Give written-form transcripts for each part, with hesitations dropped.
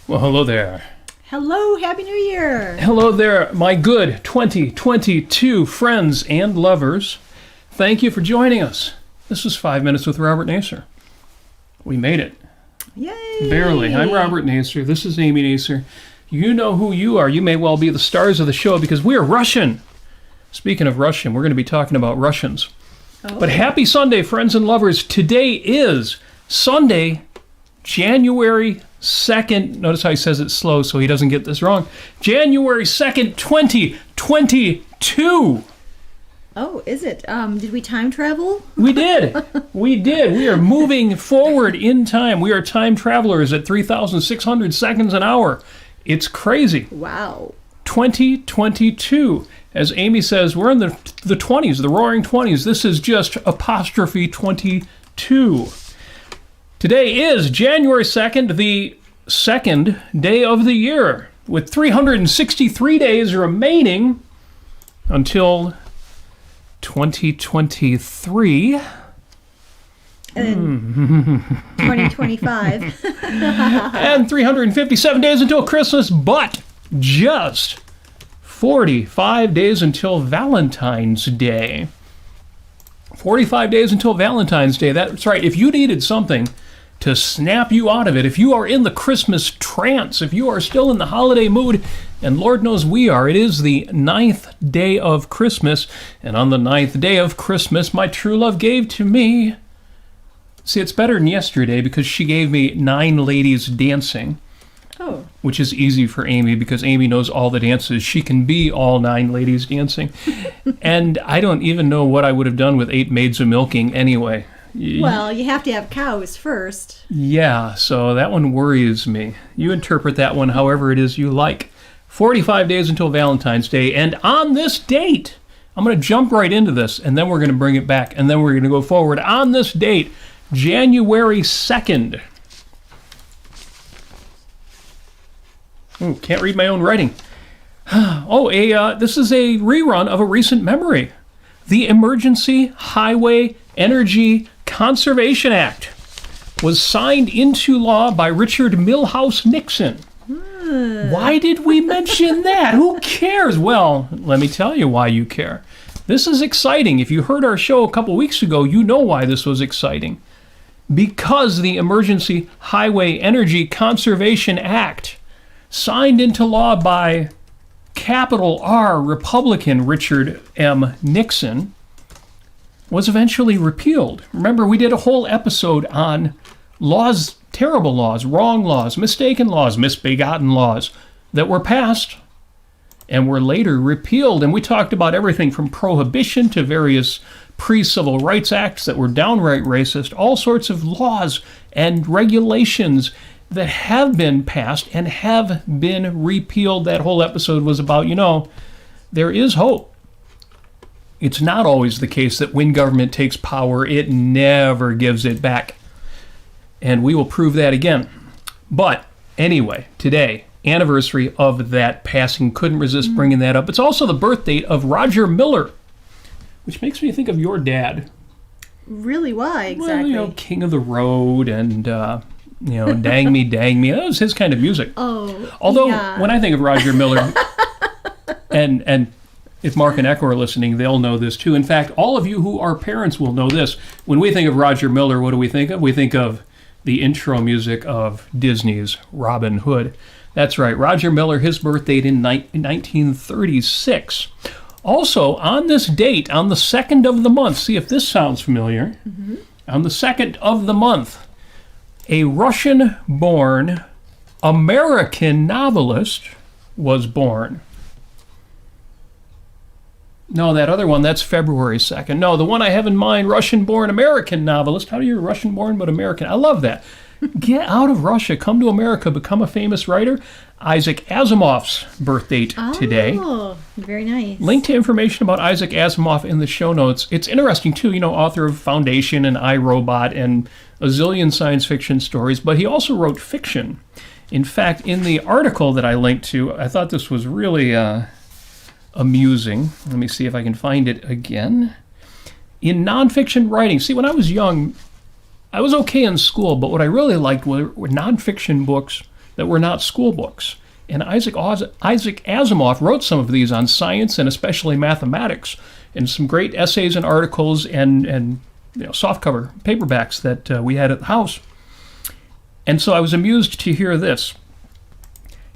Well, hello there. Hello, Happy New Year. Hello there, my good 2022 friends and lovers. Thank you for joining us. This is 5 Minutes with Robert Nasir. We made it. Yay. Barely. I'm Robert Nasir. This is Amy Nasir. You know who you are. You may well be the stars of the show because we are Russian. Speaking of Russian, we're going to be talking about Russians. Oh. But happy Sunday, friends and lovers. Today is Sunday, January 2nd. Notice how he says it slow so he doesn't get this wrong. January 2nd, 2022. Oh, is it? Did we time travel? We did. We are moving forward in time. We are time travelers at 3,600 seconds an hour. It's crazy. Wow. 2022. As Amy says, we're in the 20s, the roaring 20s. This is just apostrophe 22. Today is January 2nd, the second day of the year, with 363 days remaining until 2023. And 2025. And 357 days until Christmas, but just 45 days until Valentine's Day. 45 days until Valentine's Day. That's right. If you needed something to snap you out of it, if you are in the Christmas trance, if you are still in the holiday mood, and Lord knows we are, it is the 9th day of Christmas, and on the 9th day of Christmas, my true love gave to me. See, it's better than yesterday because she gave me 9 ladies dancing. Oh. Which is easy for Amy because Amy knows all the dances. She can be all 9 ladies dancing. And I don't even know what I would have done with 8 maids of milking anyway. Well, you have to have cows first. Yeah, so that one worries me. You interpret that one however it is you like. 45 days until Valentine's Day. And on this date, I'm going to jump right into this, and then we're going to bring it back, and then we're going to go forward. On this date, January 2nd. Ooh, can't read my own writing. This is a rerun of a recent memory. The Emergency Highway Energy Conservation Act was signed into law by Richard Milhouse Nixon. Why did we mention that? Who cares? Well, let me tell you why you care. This is exciting. If you heard our show a couple weeks ago, you know why this was exciting. Because the Emergency Highway Energy Conservation Act, signed into law by capital R Republican Richard M. Nixon, was eventually repealed. Remember, we did a whole episode on laws, terrible laws, wrong laws, mistaken laws, misbegotten laws that were passed and were later repealed. And we talked about everything from prohibition to various pre-civil rights acts that were downright racist, all sorts of laws and regulations that have been passed and have been repealed. That whole episode was about, there is hope. It's not always the case that when government takes power, it never gives it back. And we will prove that again. But anyway, today, anniversary of that passing, couldn't resist bringing that up. It's also the birth date of Roger Miller, which makes me think of your dad. Really? Why exactly? Well, King of the Road and... Dang Me, Dang Me. That was his kind of music. Oh, although, yeah. When I think of Roger Miller, and if Mark and Echo are listening, they'll know this too. In fact, all of you who are parents will know this. When we think of Roger Miller, what do we think of? We think of the intro music of Disney's Robin Hood. That's right, Roger Miller, his birth date in 1936. Also, on this date, on the 2nd of the month, see if this sounds familiar, on the 2nd of the month, a Russian-born American novelist was born. No, that other one, that's February 2nd. No, the one I have in mind, Russian-born American novelist. How do you Russian-born but American? I love that. Get out of Russia, come to America, become a famous writer. Isaac Asimov's birth date today. Oh, very nice. Link to information about Isaac Asimov in the show notes. It's interesting, too, author of Foundation and I, Robot and a zillion science fiction stories, but he also wrote fiction. In fact, in the article that I linked to, I thought this was really amusing. Let me see if I can find it again. In nonfiction writing, see, when I was young, I was okay in school, but what I really liked were nonfiction books, that were not school books. And Isaac Asimov wrote some of these on science and especially mathematics, and some great essays and articles and softcover paperbacks that we had at the house. And so I was amused to hear this.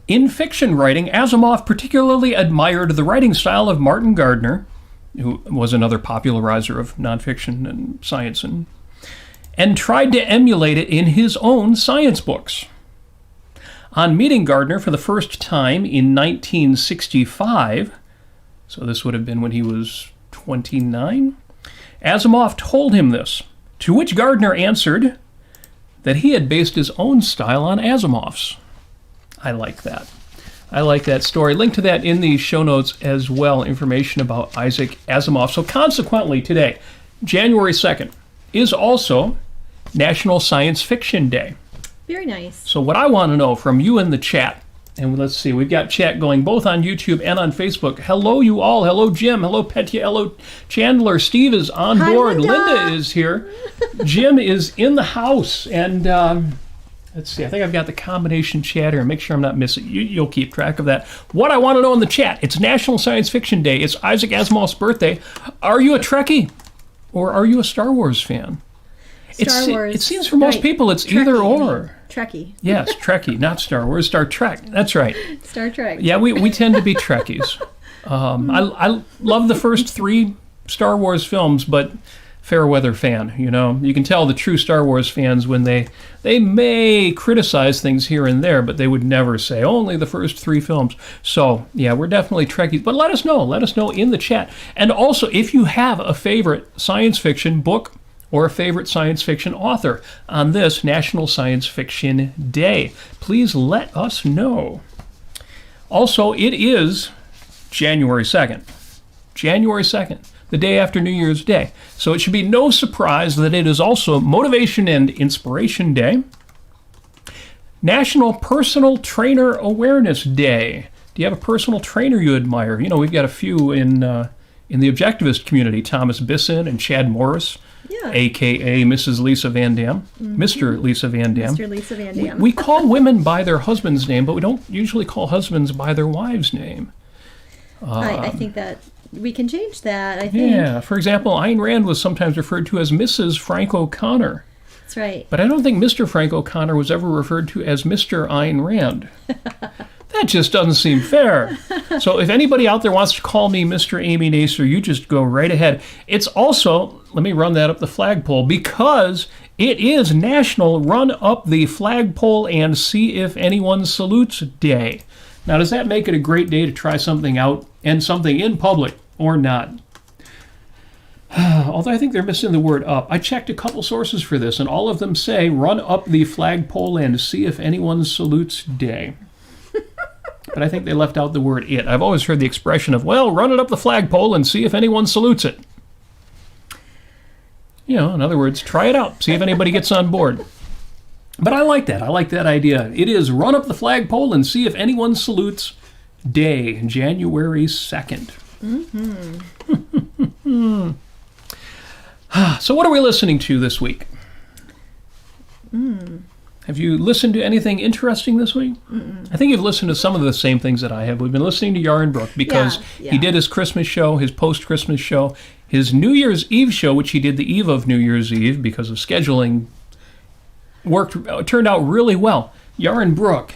In fiction writing, Asimov particularly admired the writing style of Martin Gardner, who was another popularizer of nonfiction and science, and tried to emulate it in his own science books. On meeting Gardner for the first time in 1965, so this would have been when he was 29, Asimov told him this, to which Gardner answered that he had based his own style on Asimov's. I like that. I like that story. Link to that in the show notes as well, information about Isaac Asimov. So consequently, today, January 2nd, is also National Science Fiction Day. Very nice. So what I want to know from you in the chat, and let's see, we've got chat going both on YouTube and on Facebook. Hello, you all. Hello, Jim. Hello, Petya. Hello, Chandler. Steve is on board. Linda is here. Jim is in the house. And let's see, I think I've got the combination chat here. Make sure I'm not missing. You'll keep track of that. What I want to know in the chat, it's National Science Fiction Day. It's Isaac Asimov's birthday. Are you a Trekkie or are you a Star Wars fan? Star Wars. It seems for most people it's Trekkie, either or. Trekkie. Yes, Trekkie, not Star Wars. Star Trek. That's right. Star Trek. Yeah, we tend to be Trekkies. I love the first 3 Star Wars films, but fair weather fan. You can tell the true Star Wars fans when they may criticize things here and there, but they would never say only the first 3 films. So yeah, we're definitely Trekkies. But let us know in the chat. And also, if you have a favorite science fiction book or a favorite science fiction author on this National Science Fiction Day, please let us know. Also, it is January 2nd. January 2nd, the day after New Year's Day. So it should be no surprise that it is also Motivation and Inspiration Day. National Personal Trainer Awareness Day. Do you have a personal trainer you admire? We've got a few in the objectivist community, Thomas Bisson and Chad Morris. Yeah. A.K.A. Mrs. Lisa VanDamme, Mr. Lisa VanDamme. Mr. Lisa VanDamme. We call women by their husband's name, but we don't usually call husbands by their wife's name. I think that we can change that, I think. Yeah. For example, Ayn Rand was sometimes referred to as Mrs. Frank O'Connor. That's right. But I don't think Mr. Frank O'Connor was ever referred to as Mr. Ayn Rand. That just doesn't seem fair. So if anybody out there wants to call me Mr. Amy Nasir, you just go right ahead. It's also, let me run that up the flagpole, because it is National Run Up the Flagpole and See If Anyone Salutes Day. Now, does that make it a great day to try something out and something in public or not? Although I think they're missing the word up. I checked a couple sources for this, and all of them say run up the flagpole and see if anyone salutes day. But I think they left out the word it. I've always heard the expression of, well, run it up the flagpole and see if anyone salutes it. In other words, try it out. See if anybody gets on board. But I like that. I like that idea. It is run up the flagpole and see if anyone salutes day, January 2nd. Mm-hmm. So what are we listening to this week? Have you listened to anything interesting this week? I think you've listened to some of the same things that I have. We've been listening to Yaron Brook because he did his Christmas show, his post-Christmas show, his New Year's Eve show, which he did the eve of New Year's Eve because of scheduling, turned out really well. Yaron Brook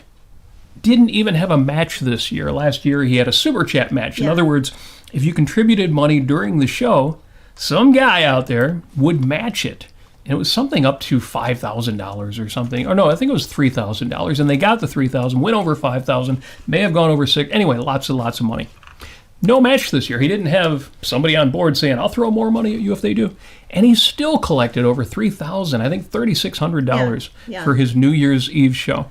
didn't even have a match this year. Last year he had a super chat match. In other words, if you contributed money during the show, some guy out there would match it. And it was something up to $5,000 or something. Or no, I think it was $3,000. And they got the $3,000, went over $5,000, may have gone over $6,000. Anyway, lots and lots of money. No match this year. He didn't have somebody on board saying, I'll throw more money at you if they do. And he still collected over $3,000, I think $3,600 for his New Year's Eve show.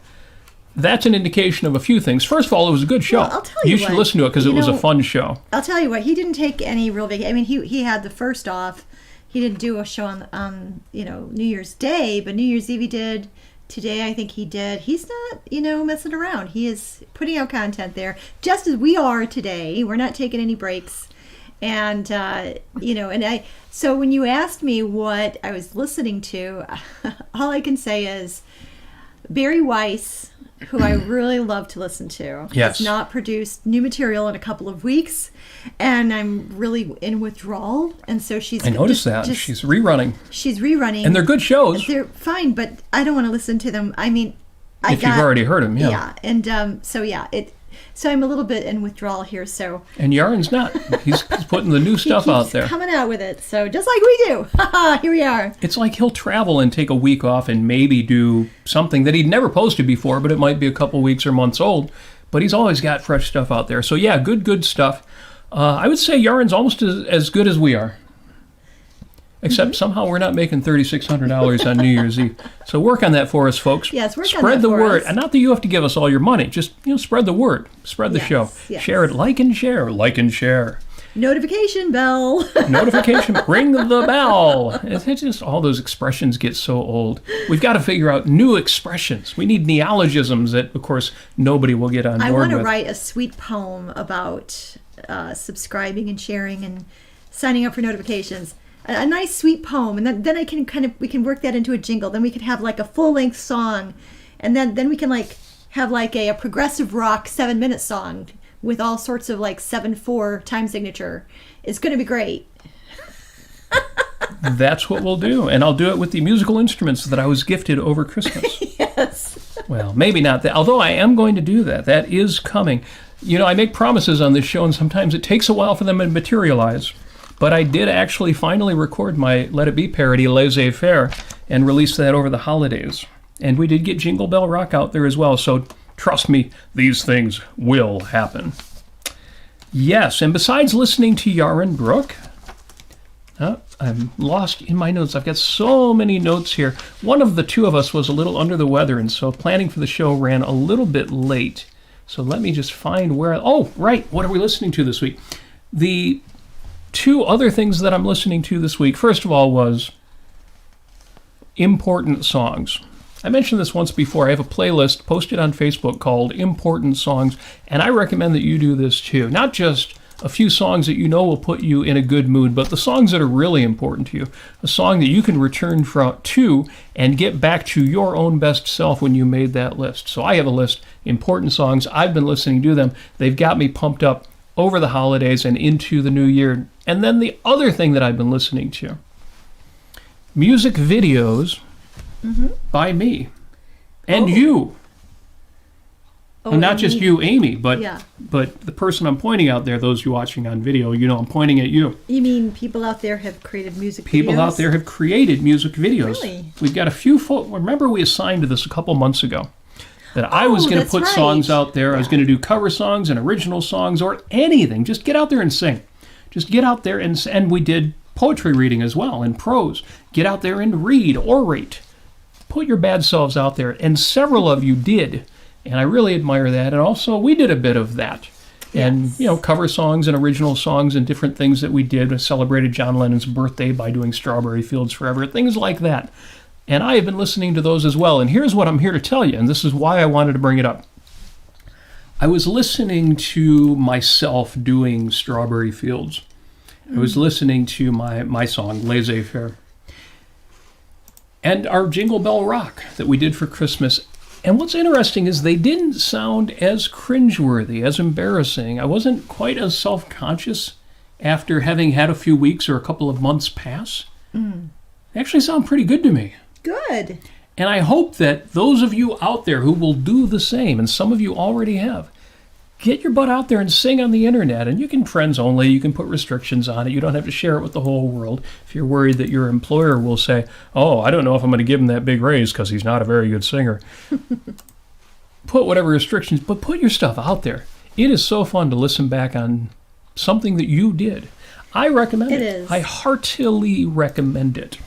That's an indication of a few things. First of all, it was a good show. Well, I'll tell you should listen to it because it was a fun show. I'll tell you what, he didn't take any real vacation. I mean, he had the first off. He didn't do a show on New Year's Day, but New Year's Eve he did. Today I think he did. He's not, messing around. He is putting out content there, just as we are today. We're not taking any breaks. And, so when you asked me what I was listening to, all I can say is Barry Weiss who I really love to listen to. Yes. Has not produced new material in a couple of weeks, and I'm really in withdrawal. And so she's. I noticed that. She's rerunning. She's rerunning. And they're good shows. They're fine, but I don't want to listen to them. I mean, If you've already heard them, yeah. Yeah, and so I'm a little bit in withdrawal here. So. And Yaron's not. He's putting the new stuff out there. Coming out with it. So just like we do. Here we are. It's like he'll travel and take a week off and maybe do something that he'd never posted before, but it might be a couple weeks or months old. But he's always got fresh stuff out there. So yeah, good stuff. I would say Yaron's almost as good as we are. Except somehow we're not making $3,600 on New Year's Eve. So work on that for us, folks. Yes, work on that Spread the for word. us. And not that you have to give us all your money. Just, spread the word. Spread the show. Yes. Share it. Like and share. Like and share. Notification bell. Notification. Ring the bell. It's just all those expressions get so old. We've got to figure out new expressions. We need neologisms that, of course, nobody will get on board with. I want to write a sweet poem about subscribing and sharing and signing up for notifications. A nice sweet poem, and then I can we can work that into a jingle. Then we could have like a full-length song, and then we can have a progressive rock 7-minute song with all sorts of 7/4 time signature. It's going to be great. That's what we'll do, and I'll do it with the musical instruments that I was gifted over Christmas. Yes. Well, maybe not that, although I am going to do that. That is coming. I make promises on this show, and sometimes it takes a while for them to materialize. But I did actually finally record my Let It Be parody, Laissez-Faire, and release that over the holidays. And we did get Jingle Bell Rock out there as well, so trust me, these things will happen. Yes, and besides listening to Yaron Brook, I'm lost in my notes. I've got so many notes here. One of the two of us was a little under the weather, and so planning for the show ran a little bit late. So let me just find where... Oh, right, what are we listening to this week? The... two other things that I'm listening to this week, first of all, was important songs. I mentioned this once before. I have a playlist posted on Facebook called Important Songs, and I recommend that you do this too. Not just a few songs that will put you in a good mood, but the songs that are really important to you. A song that you can return to and get back to your own best self when you made that list. So I have a list, important songs. I've been listening to them. They've got me pumped up over the holidays and into the new year. And then the other thing that I've been listening to, music videos by me and you. Oh, and not just you, Amy, but yeah. but the person I'm pointing out there, those you watching on video, I'm pointing at you. You mean people out there have created music videos? People out there have created music videos. Really? We've got a few remember we assigned to this a couple months ago. That I was going to put songs out there. I was going to do cover songs and original songs or anything. Just get out there and sing. Just get out there and we did poetry reading as well and prose. Get out there and read, orate. Put your bad selves out there. And several of you did. And I really admire that. And also we did a bit of that. And, cover songs and original songs and different things that we did. We celebrated John Lennon's birthday by doing Strawberry Fields Forever. Things like that. And I have been listening to those as well. And here's what I'm here to tell you, and this is why I wanted to bring it up. I was listening to myself doing Strawberry Fields. I was listening to my song, Laissez-Faire. And our Jingle Bell Rock that we did for Christmas. And what's interesting is they didn't sound as cringeworthy, as embarrassing. I wasn't quite as self-conscious after having had a few weeks or a couple of months pass. They actually sound pretty good to me. Good. And I hope that those of you out there who will do the same, and some of you already have, get your butt out there and sing on the internet. And you can friends only, you can put restrictions on it. You don't have to share it with the whole world. If you're worried that your employer will say, oh, I don't know if I'm going to give him that big raise because he's not a very good singer. Put whatever restrictions, but put your stuff out there. It is so fun to listen back on something that you did. I recommend it. It is. I heartily recommend it.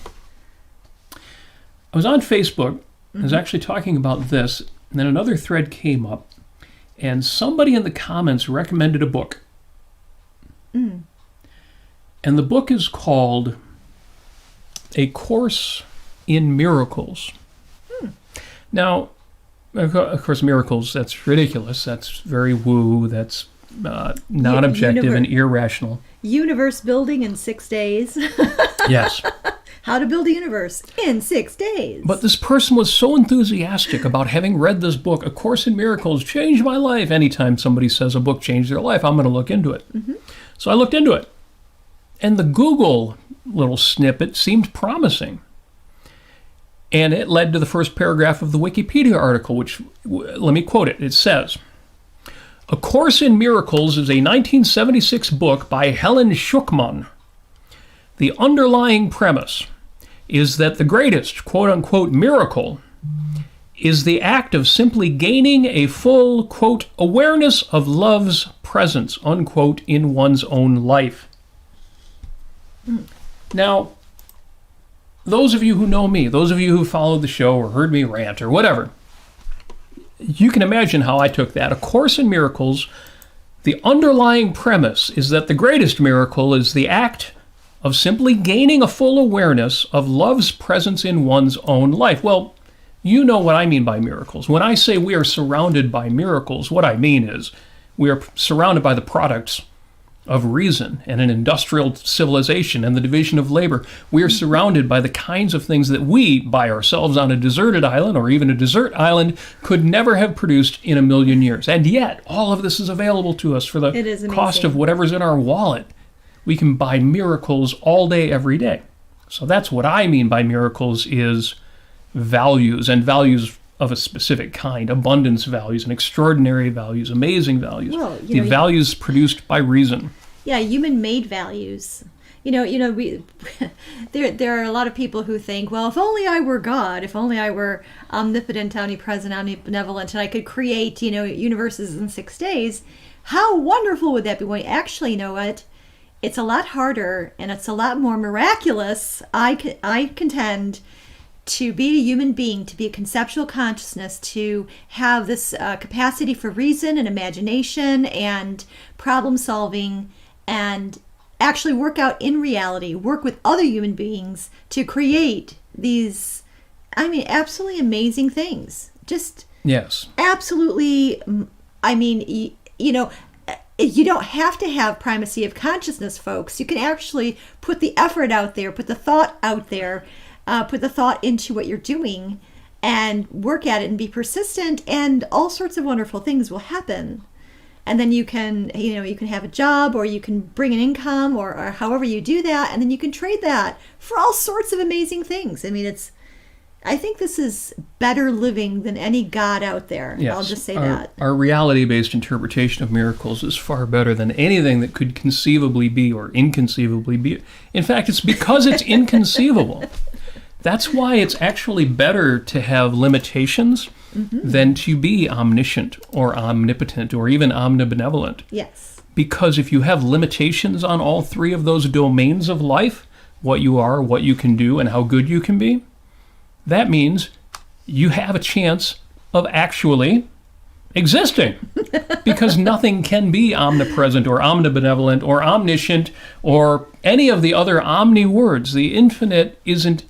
I was on Facebook, I was actually talking about this, and then another thread came up, and somebody in the comments recommended a book. And the book is called A Course in Miracles. Now, of course, miracles, that's ridiculous. That's very woo. That's non-objective and irrational. Universe building in 6 days. Yes. How to Build a Universe in 6 days. But this person was so enthusiastic about having read this book, A Course in Miracles changed my life. Anytime somebody says a book changed their life, I'm going to look into it. So I looked into it. And the Google little snippet seemed promising. And it led to the first paragraph of the Wikipedia article, which, let me quote it. It says, A Course in Miracles is a 1976 book by Helen Schuckman. The underlying premise is that the greatest, quote-unquote, miracle is the act of simply gaining a full, quote, awareness of love's presence, unquote, in one's own life. Now, those of you who know me, those of you who followed the show or heard me rant or whatever, you can imagine how I took that. A Course in Miracles, the underlying premise is that the greatest miracle is the act of simply gaining a full awareness of love's presence in one's own life. Well, you know what I mean by miracles. When I say we are surrounded by miracles, what I mean is we are surrounded by the products of reason and an industrial civilization and the division of labor. We are surrounded by the kinds of things that we, by ourselves on a deserted island or even a desert island, could never have produced in a million years. And yet, all of this is available to us for the cost of whatever's in our wallet. We can buy miracles all day, every day. So that's what I mean by miracles is values, and values of a specific kind, abundance values and extraordinary values, amazing values, well, the values produced by reason. Yeah, human-made values. We there are a lot of people who think, well, if only I were God, if only I were omnipotent, omnipresent, omnibenevolent, and I could create, universes in 6 days, how wonderful would that be? Well, actually, you know what? It's a lot harder, and it's a lot more miraculous, I contend, to be a human being, to be a conceptual consciousness, to have this capacity for reason and imagination and problem solving, and actually work out in reality, work with other human beings to create these, absolutely amazing things. Just yes, absolutely. You don't have to have primacy of consciousness, folks. You can actually put the effort out there, put the thought out there, put the thought into what you're doing and work at it and be persistent, and all sorts of wonderful things will happen. And then you can have a job, or you can bring an income, or however you do that, and then you can trade that for all sorts of amazing things. I think this is better living than any God out there. Yes. I'll just say that. Our reality-based interpretation of miracles is far better than anything that could conceivably be or inconceivably be. In fact, it's because it's inconceivable. That's why it's actually better to have limitations than to be omniscient or omnipotent or even omnibenevolent. Yes. Because if you have limitations on all three of those domains of life, what you are, what you can do, and how good you can be, that means you have a chance of actually existing. Because nothing can be omnipresent or omnibenevolent or omniscient or any of the other omni words. The infinite isn't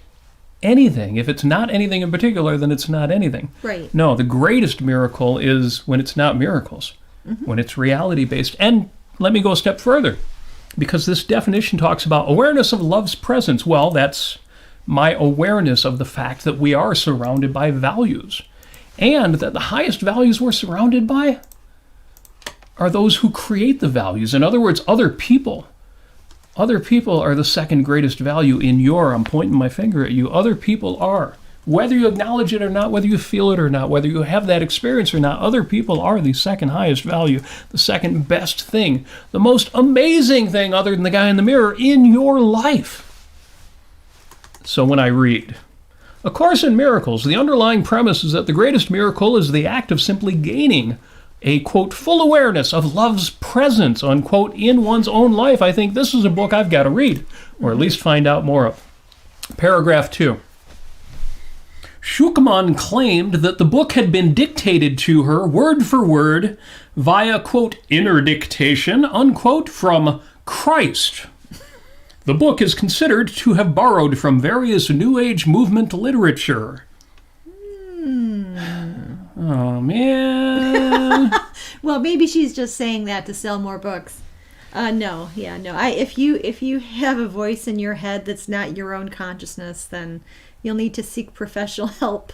anything. If it's not anything in particular, then it's not anything. Right. No, the greatest miracle is when it's not miracles, when it's reality-based. And let me go a step further, because this definition talks about awareness of love's presence. Well, that's my awareness of the fact that we are surrounded by values, and that the highest values we're surrounded by are those who create the values. In other words, other people. Other people are the second greatest value in I'm pointing my finger at you. Other people are. Whether you acknowledge it or not, whether you feel it or not, whether you have that experience or not, other people are the second highest value, the second best thing, the most amazing thing other than the guy in the mirror in your life. So when I read, A Course in Miracles, the underlying premise is that the greatest miracle is the act of simply gaining a, quote, full awareness of love's presence, unquote, in one's own life. I think this is a book I've got to read, or at least find out more of. Paragraph 2. Schuckman claimed that the book had been dictated to her word for word via, quote, inner dictation, unquote, from Christ. The book is considered to have borrowed from various New Age movement literature. Oh, man. Well, maybe she's just saying that to sell more books. No, yeah, no. If you have a voice in your head that's not your own consciousness, then you'll need to seek professional help.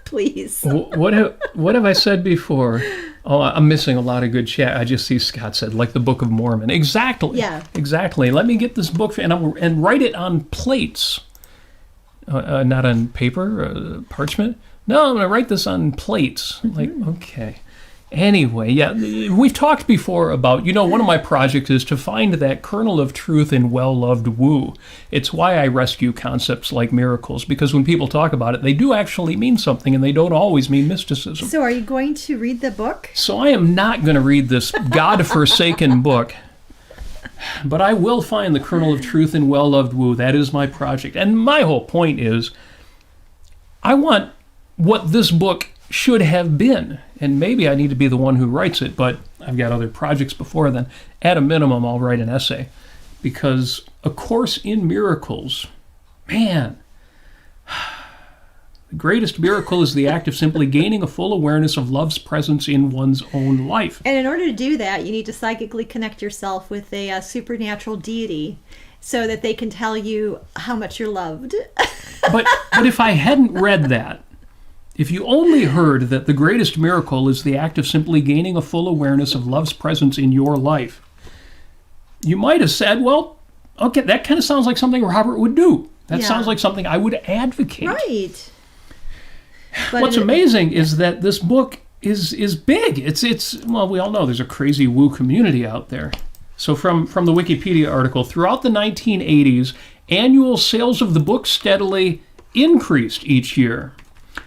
Please. What have I said before? Oh, I'm missing a lot of good chat. I just see Scott said, like the Book of Mormon. Exactly. Yeah. Exactly. Let me get this book and write it on plates, not on paper, parchment. No, I'm going to write this on plates. Like, okay. Anyway, yeah, we've talked before about, one of my projects is to find that kernel of truth in well-loved woo. It's why I rescue concepts like miracles, because when people talk about it, they do actually mean something, and they don't always mean mysticism. So are you going to read the book? So I am not going to read this God-forsaken book, but I will find the kernel of truth in well-loved woo. That is my project. And my whole point is, I want what this book should have been. And maybe I need to be the one who writes it, but I've got other projects before then. At a minimum, I'll write an essay. Because A Course in Miracles, man, the greatest miracle is the act of simply gaining a full awareness of love's presence in one's own life. And in order to do that, you need to psychically connect yourself with a supernatural deity so that they can tell you how much you're loved. But if I hadn't read that, if you only heard that the greatest miracle is the act of simply gaining a full awareness of love's presence in your life, you might have said, well, okay, that kind of sounds like something Robert would do. That sounds like something I would advocate. Right. But what's amazing is that this book is big. It's well, we all know there's a crazy woo community out there. So from the Wikipedia article, throughout the 1980s, annual sales of the book steadily increased each year.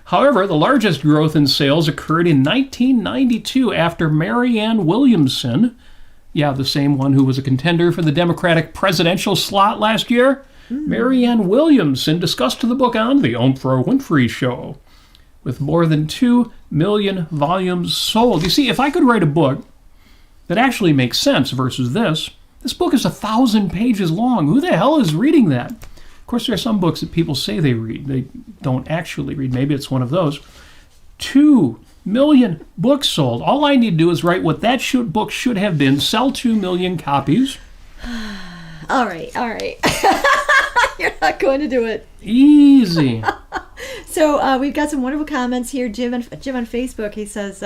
However, the largest growth in sales occurred in 1992 after Marianne Williamson, the same one who was a contender for the Democratic presidential slot last year, Marianne Williamson discussed the book on The Oprah Winfrey Show, with more than 2 million volumes sold. You see, if I could write a book that actually makes sense versus this book is 1,000 pages long. Who the hell is reading that? Of course, there are some books that people say they read. They don't actually read. Maybe it's one of those. 2 million books sold. All I need to do is write what that book should have been, sell 2 million copies. All right. You're not going to do it. Easy. So we've got some wonderful comments here. Jim on Facebook, he says,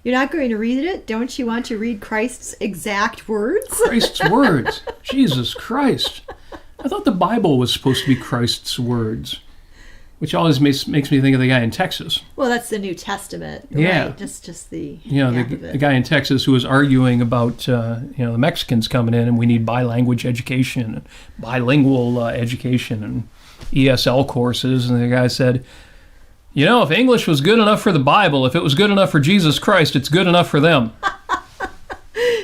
you're not going to read it? Don't you want to read Christ's exact words? Christ's words. Jesus Christ. I thought the Bible was supposed to be Christ's words, which always makes me think of the guy in Texas. Well, that's the New Testament, yeah. Right? Just the the guy in Texas who was arguing about the Mexicans coming in and we need bilingual education, bilingual education, and ESL courses, and the guy said, if English was good enough for the Bible, if it was good enough for Jesus Christ, it's good enough for them.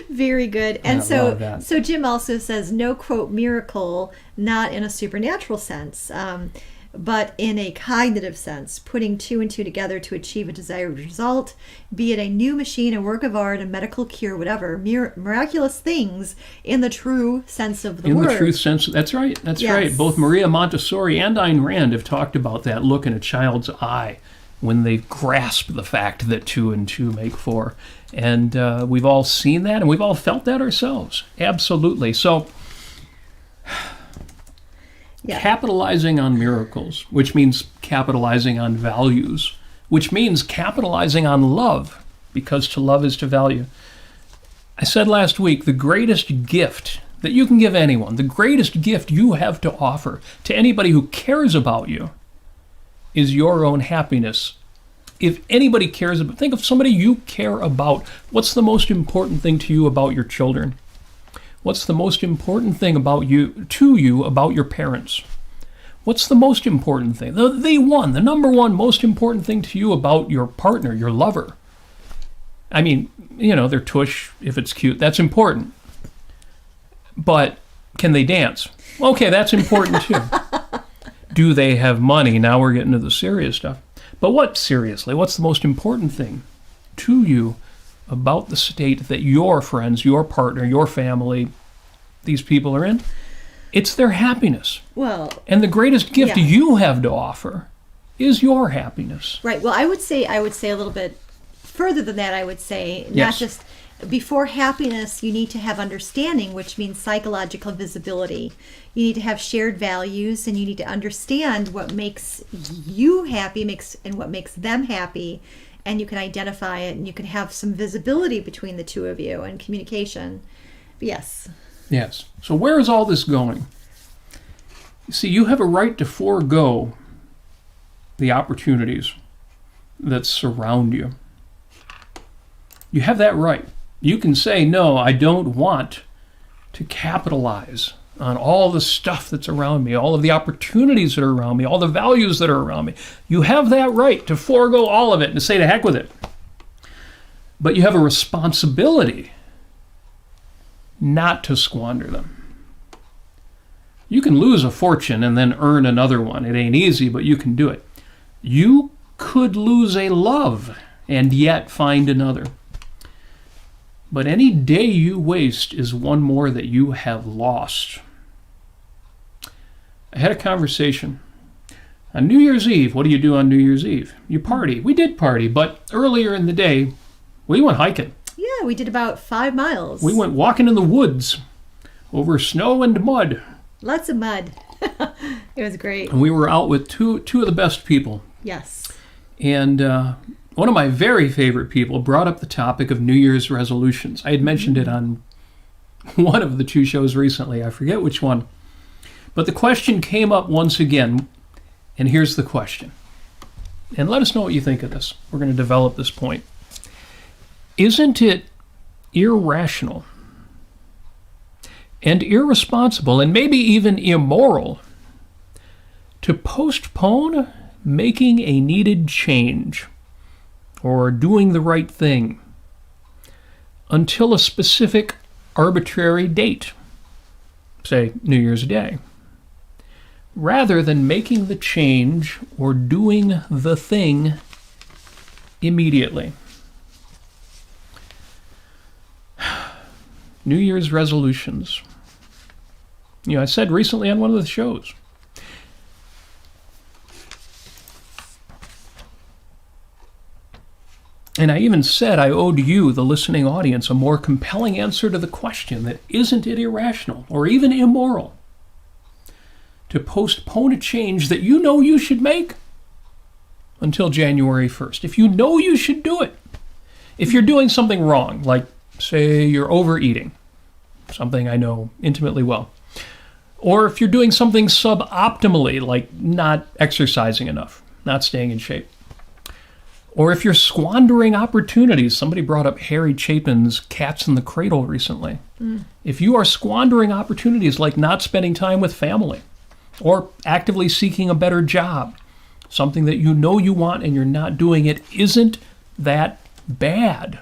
Very good. And so Jim also says, no, quote, miracle, not in a supernatural sense, but in a cognitive sense, putting 2 and 2 together to achieve a desired result, be it a new machine, a work of art, a medical cure, whatever, miraculous things in the true sense of the word. In the true sense, that's right. That's right. Both Maria Montessori and Ayn Rand have talked about that look in a child's eye when they grasp the fact that 2 and 2 make 4. And we've all seen that, and we've all felt that ourselves. Absolutely. So, capitalizing on miracles, which means capitalizing on values, which means capitalizing on love, because to love is to value. I said last week, the greatest gift that you can give anyone, the greatest gift you have to offer to anybody who cares about you is your own happiness. If anybody cares about, think of somebody you care about. What's the most important thing to you about your children? What's the most important thing about about your parents? What's the most important thing? The number one most important thing to you about your partner, your lover? I mean, their tush, if it's cute, that's important. But can they dance? Okay, that's important too. Do they have money? Now we're getting to the serious stuff. But seriously, what's the most important thing to you about the state that your friends, your partner, your family, these people are in? It's their happiness. Well, and the greatest gift you have to offer is your happiness. Right. Well, I would say a little bit further than that. I would say not before happiness, you need to have understanding, which means psychological visibility. You need to have shared values, and you need to understand what makes you happy and what makes them happy. And you can identify it, and you can have some visibility between the two of you and communication. Yes. Yes. So where is all this going? You see, you have a right to forego the opportunities that surround you. You have that right. You can say, no, I don't want to capitalize on all the stuff that's around me, all of the opportunities that are around me, all the values that are around me. You have that right to forego all of it and to say to heck with it. But you have a responsibility not to squander them. You can lose a fortune and then earn another one. It ain't easy, but you can do it. You could lose a love and yet find another. But any day you waste is one more that you have lost. I had a conversation. On New Year's Eve, what do you do on New Year's Eve? You party. We did party, but earlier in the day, we went hiking. Yeah, we did about 5 miles. We went walking in the woods over snow and mud. Lots of mud. It was great. And we were out with two of the best people. Yes. And one of my very favorite people brought up the topic of New Year's resolutions. I had mentioned it on one of the 2 shows recently. I forget which one. But the question came up once again, and here's the question. And let us know what you think of this. We're going to develop this point. Isn't it irrational and irresponsible and maybe even immoral to postpone making a needed change or doing the right thing until a specific arbitrary date, say New Year's Day, rather than making the change or doing the thing immediately? New Year's resolutions. You know, I said recently on one of the shows, and I even said I owed you, the listening audience, a more compelling answer to the question that isn't it irrational or even immoral to postpone a change that you know you should make until January 1st. If you know you should do it. If you're doing something wrong, like say you're overeating, something I know intimately well, or if you're doing something suboptimally, like not exercising enough, not staying in shape, or if you're squandering opportunities. Somebody brought up Harry Chapin's Cats in the Cradle recently. If you are squandering opportunities like not spending time with family or actively seeking a better job, something that you know you want and you're not doing it, isn't that bad?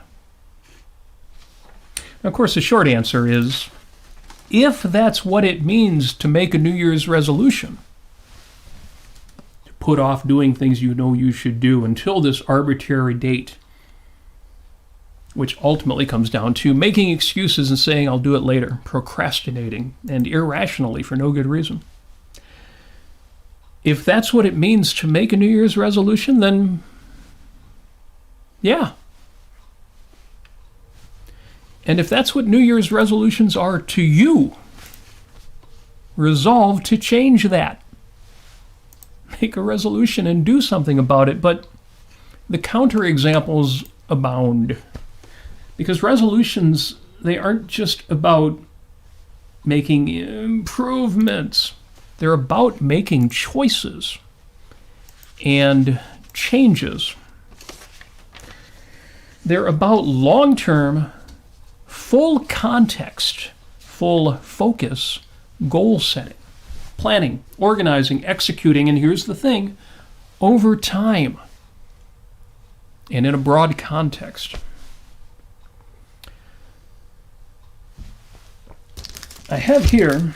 Now, of course, the short answer is, if that's what it means to make a New Year's resolution, to put off doing things you know you should do until this arbitrary date, which ultimately comes down to making excuses and saying I'll do it later, procrastinating, and irrationally for no good reason. If that's what it means to make a New Year's resolution, then yeah. And if that's what New Year's resolutions are to you, resolve to change that. Make a resolution and do something about it, but the counterexamples abound. Because resolutions, they aren't just about making improvements. They're about making choices and changes. They're about long-term, full context, full focus, goal setting, planning, organizing, executing, and here's the thing, over time and in a broad context. I have here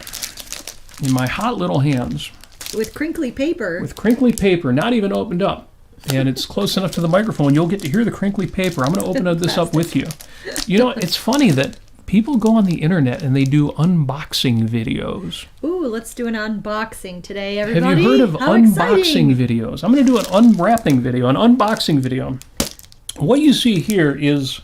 in my hot little hands, With crinkly paper. not even opened up, and it's close enough to the microphone, you'll get to hear the crinkly paper. I'm going to open this up with you. You know, it's funny that people go on the internet and they do unboxing videos. Ooh, let's do an unboxing today, everybody. Have you heard of How unboxing exciting. videos? I'm going to do an unwrapping video, an unboxing video. What you see here is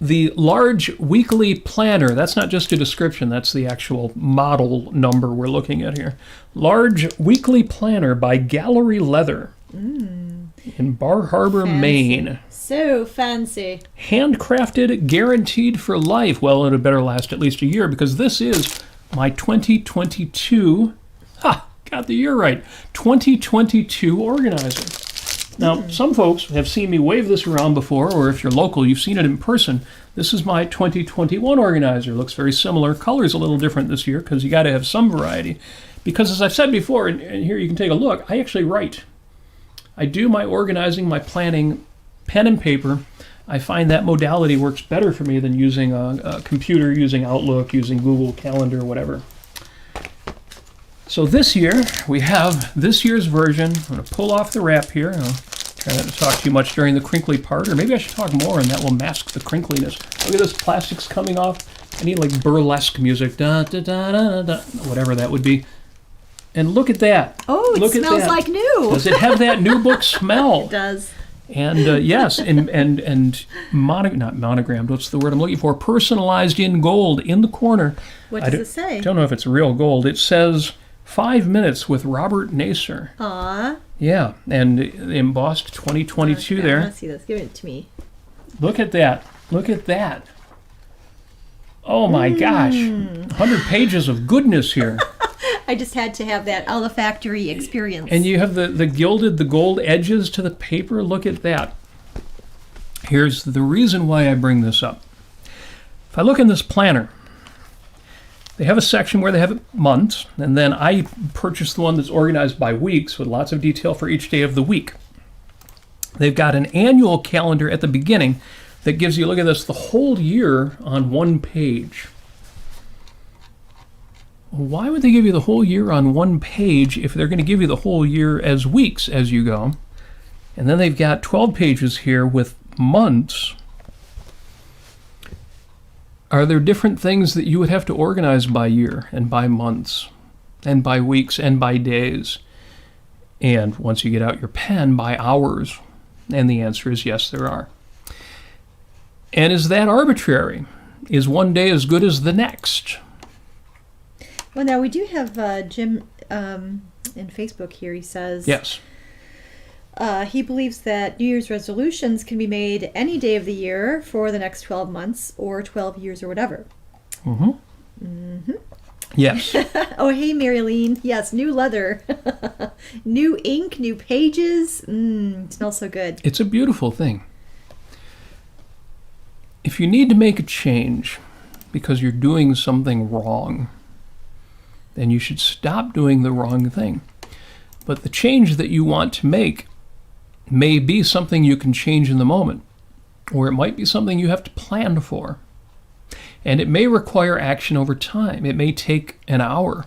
The large weekly planner, that's not just a description, that's the actual model number we're looking at here. Large weekly planner by Gallery Leather in Bar Harbor, Fancy. Maine. So fancy. Handcrafted, guaranteed for life. Well, it had better last at least a year because this is my 2022, got the year right, 2022 organizer. Now, some folks have seen me wave this around before, or if you're local, you've seen it in person. This is my 2021 organizer. Looks very similar. Color's a little different this year because you got to have some variety. Because as I've said before, and here you can take a look, I actually write. I do my organizing, my planning, pen and paper. I find that modality works better for me than using a computer, using Outlook, using Google Calendar, whatever. So this year, we have this year's version. I'm going to pull off the wrap here. I'll try not to talk too much during the crinkly part, or maybe I should talk more and that will mask the crinkliness. Look at this, plastic's coming off. I need like burlesque music, da, da, da, da, da, whatever that would be. And look at that. Oh, it smells like new. Does it have that new book smell? It does. And yes, and not monogrammed, what's the word I'm looking for? Personalized in gold in the corner. What does it say? I don't know if it's real gold. It says 5 minutes with Robert Nasir. Aw. Yeah, and embossed 2022 there. I want to see this. Give it to me. Look at that. Look at that. Oh my gosh. 100 pages of goodness here. I just had to have that olfactory experience. And you have the gilded, the gold edges to the paper. Look at that. Here's the reason why I bring this up. If I look in this planner, they have a section where they have months, and then I purchased the one that's organized by weeks with lots of detail for each day of the week. They've got an annual calendar at the beginning that gives you, look at this, the whole year on one page. Why would they give you the whole year on one page if they're going to give you the whole year as weeks as you go? And then they've got 12 pages here with months. Are there different things that you would have to organize by year and by months and by weeks and by days? And once you get out your pen, by hours? And the answer is yes, there are. And is that arbitrary? Is one day as good as the next? Well, now we do have Jim in Facebook here. He says, yes. He believes that New Year's resolutions can be made any day of the year for the next 12 months or 12 years or whatever. Yes. Oh, hey, Marilyn. Yes, new leather. New ink, new pages. Smells so good. It's a beautiful thing. If you need to make a change because you're doing something wrong, then you should stop doing the wrong thing. But the change that you want to make may be something you can change in the moment, or it might be something you have to plan for. And it may require action over time. It may take an hour.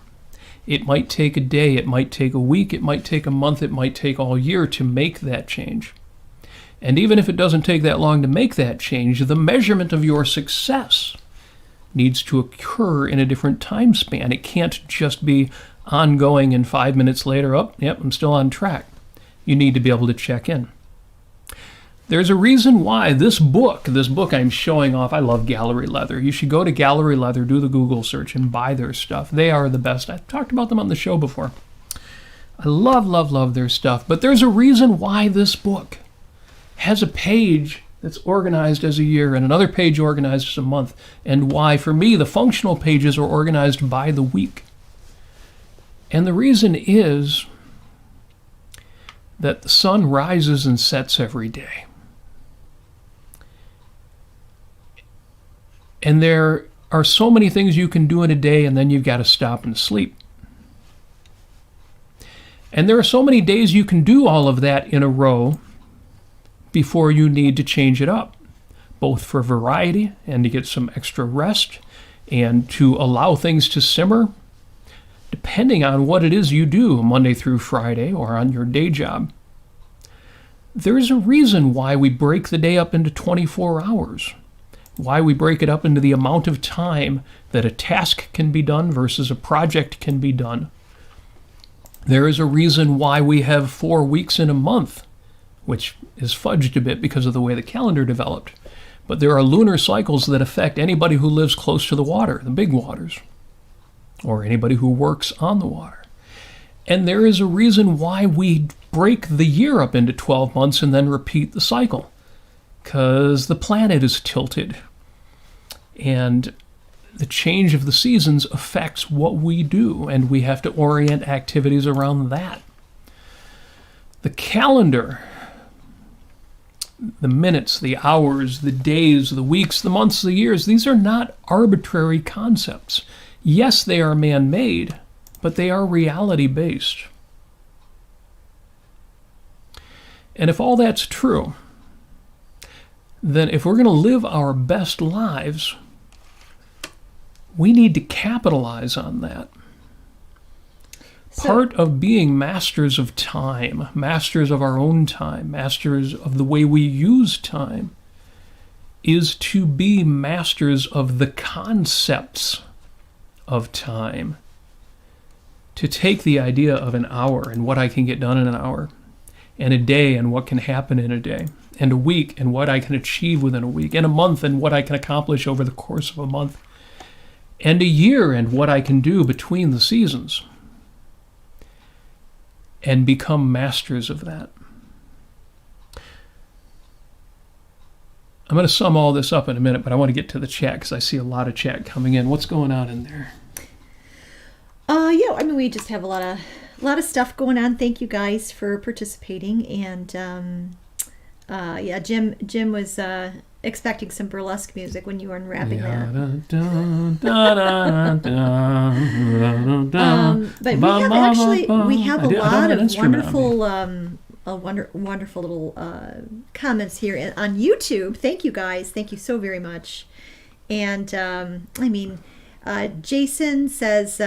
It might take a day. It might take a week. It might take a month. It might take all year to make that change. And even if it doesn't take that long to make that change, the measurement of your success needs to occur in a different time span. It can't just be ongoing and 5 minutes later, yep, I'm still on track. You need to be able to check in. There's a reason why this book I'm showing off, I love Gallery Leather. You should go to Gallery Leather, do the Google search, and buy their stuff. They are the best. I've talked about them on the show before. I love, love, love their stuff. But there's a reason why this book has a page that's organized as a year and another page organized as a month, and why, for me, the functional pages are organized by the week. And the reason is that the sun rises and sets every day. And there are so many things you can do in a day, and then you've got to stop and sleep. And there are so many days you can do all of that in a row before you need to change it up, both for variety and to get some extra rest and to allow things to simmer, depending on what it is you do Monday through Friday or on your day job. There is a reason why we break the day up into 24 hours, why we break it up into the amount of time that a task can be done versus a project can be done. There is a reason why we have 4 weeks in a month, which is fudged a bit because of the way the calendar developed. But there are lunar cycles that affect anybody who lives close to the water, the big waters, or anybody who works on the water. And there is a reason why we break the year up into 12 months and then repeat the cycle. Because the planet is tilted. And the change of the seasons affects what we do, and we have to orient activities around that. The calendar, the minutes, the hours, the days, the weeks, the months, the years, these are not arbitrary concepts. Yes, they are man-made, but they are reality-based. And if all that's true, then if we're going to live our best lives, we need to capitalize on that. Part of being masters of time, masters of our own time, masters of the way we use time, is to be masters of the concepts of time. To take the idea of an hour and what I can get done in an hour, and a day and what can happen in a day, and a week and what I can achieve within a week, and a month and what I can accomplish over the course of a month, and a year and what I can do between the seasons, and become masters of that. I'm going to sum all this up in a minute, but I want to get to the chat because I see a lot of chat coming in. What's going on in there? Yeah, I mean, we just have a lot of stuff going on. Thank you guys for participating. And yeah, Jim was expecting some burlesque music when you were unwrapping that. But we have a lot of wonderful little comments here on YouTube. Thank you guys. Thank you so very much. And I mean, Jason says,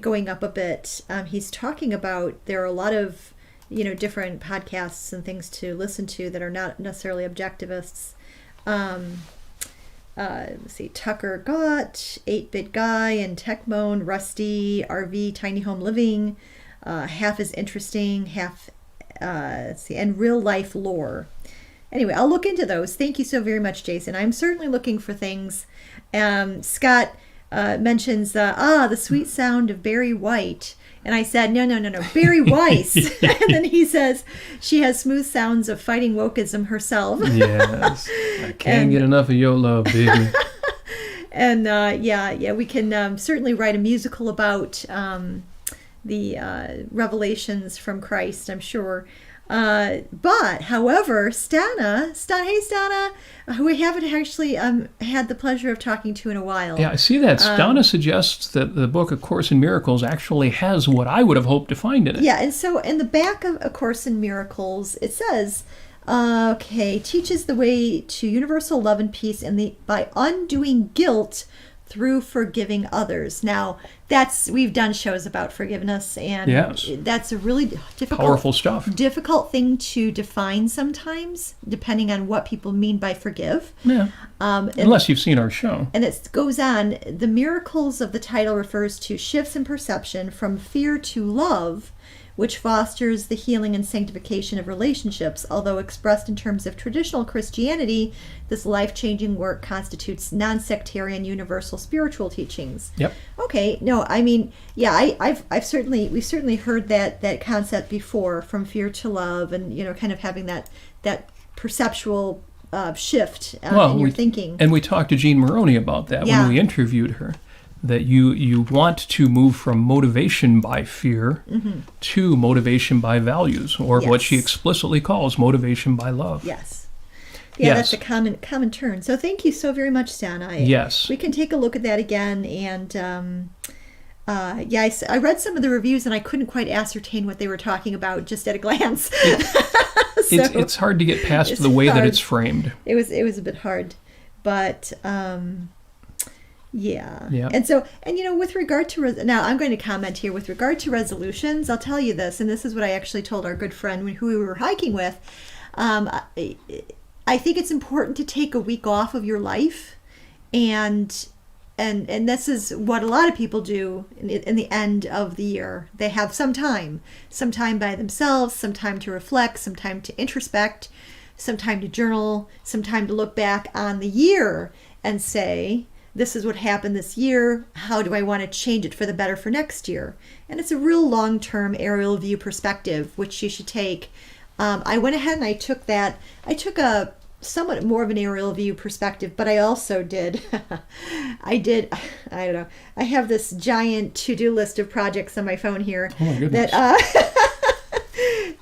going up a bit, he's talking about there are a lot of different podcasts and things to listen to that are not necessarily objectivists. Let's see, Tucker Gott, 8-Bit Guy, and Techmoan, Rusty, RV, Tiny Home Living, Half is Interesting, Half, let's see, and Real Life Lore. Anyway, I'll look into those. Thank you so very much, Jason. I'm certainly looking for things. Scott mentions, the sweet sound of Barry White. And I said, no, Barry Weiss. And then he says, she has smooth sounds of fighting wokeism herself. Yes. I can't get enough of your love, baby. And yeah, we can certainly write a musical about the revelations from Christ, I'm sure. But, however, Stana, hey Stana, who we haven't actually had the pleasure of talking to in a while. Yeah, I see that. Stana suggests that the book A Course in Miracles actually has what I would have hoped to find in it. Yeah, and so in the back of A Course in Miracles, it says, teaches the way to universal love and peace by undoing guilt through forgiving others. Now, we've done shows about forgiveness, and yes, that's a really powerful stuff. Difficult thing to define sometimes, depending on what people mean by forgive. Yeah. Unless you've seen our show. And it goes on, the miracles of the title refers to shifts in perception from fear to love, which fosters the healing and sanctification of relationships. Although expressed in terms of traditional Christianity, this life-changing work constitutes non-sectarian universal spiritual teachings. Yep. Okay. No, I mean, yeah, we've certainly heard that concept before, from fear to love, and kind of having that perceptual shift in your thinking. And we talked to Jean Maroney about that when we interviewed her. That you want to move from motivation by fear to motivation by values, or what she explicitly calls motivation by love. Yes. Yeah, that's a common term. So thank you so very much, Stana. Yes. We can take a look at that again. And I read some of the reviews and I couldn't quite ascertain what they were talking about just at a glance. It's hard to get past the way that it's framed. It was a bit hard. But... Yeah. And so, with regard to, now I'm going to comment here, with regard to resolutions, I'll tell you this, and this is what I actually told our good friend who we were hiking with. I think it's important to take a week off of your life, and this is what a lot of people do in the end of the year. They have some time by themselves, some time to reflect, some time to introspect, some time to journal, some time to look back on the year and say, this is what happened this year. How do I want to change it for the better for next year? And it's a real long-term aerial view perspective, which you should take. I went ahead and I took a somewhat more of an aerial view perspective, but I also did, I don't know, I have this giant to-do list of projects on my phone here that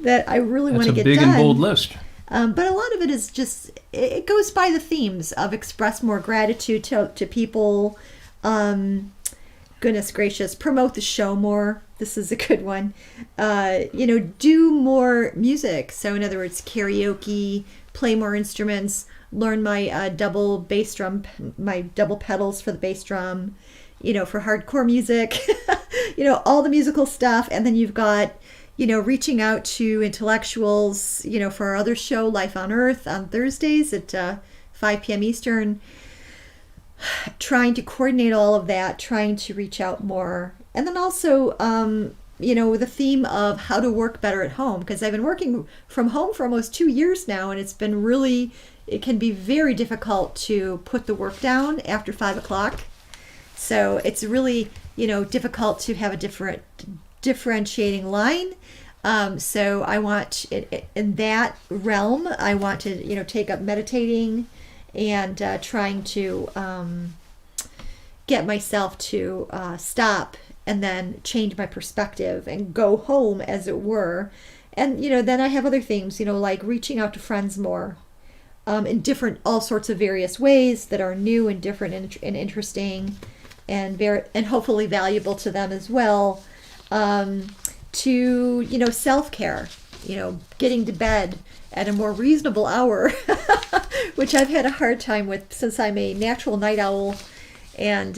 that I really want to get done. That's a big and bold list. But a lot of it is just, it goes by the themes of express more gratitude to people, goodness gracious, promote the show more. This is a good one. Do more music. So in other words, karaoke, play more instruments, learn my double bass drum, my double pedals for the bass drum, for hardcore music, all the musical stuff. And then you've got, reaching out to intellectuals, for our other show, Life on Earth, on Thursdays at 5 p.m. Eastern, trying to coordinate all of that, trying to reach out more. And then also, with the theme of how to work better at home, because I've been working from home for almost 2 years now, and it can be very difficult to put the work down after 5 o'clock. So it's really, difficult to have a differentiating line. So I want, in that realm, I want to, take up meditating and trying to get myself to stop and then change my perspective and go home, as it were. And, then I have other themes, like reaching out to friends more in all sorts of various ways that are new and different and interesting and hopefully valuable to them as well. To, self-care, getting to bed at a more reasonable hour, which I've had a hard time with since I'm a natural night owl. And,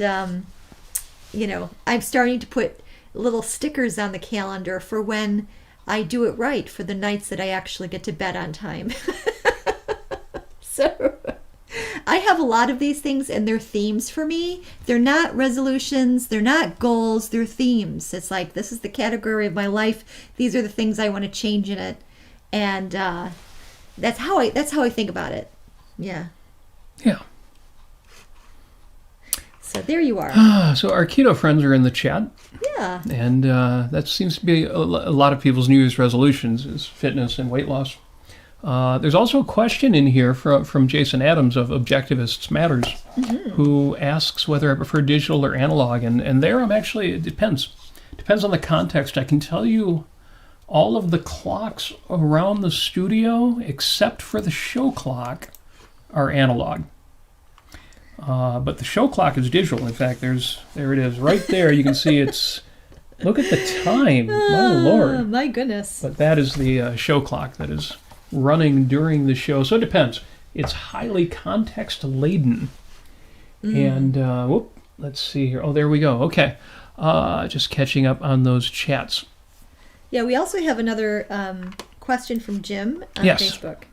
I'm starting to put little stickers on the calendar for when I do it right, for the nights that I actually get to bed on time. So I have a lot of these things, and they're themes for me. They're not resolutions. They're not goals. They're themes. It's like, this is the category of my life. These are the things I want to change in it. And that's how I think about it. Yeah. Yeah. So there you are. So our keto friends are in the chat. Yeah. And that seems to be a lot of people's New Year's resolutions, is fitness and weight loss. There's also a question in here from Jason Adams of Objectivists Matters, who asks whether I prefer digital or analog. And there it depends. Depends on the context. I can tell you all of the clocks around the studio, except for the show clock, are analog. But the show clock is digital. In fact, there it is right there. You can see look at the time. My Lord. My goodness. But that is the show clock that is running during the show. So it depends. It's highly context laden. And let's see here. Oh, there we go. Okay. Just catching up on those chats. Yeah, we also have another question from Jim on Facebook.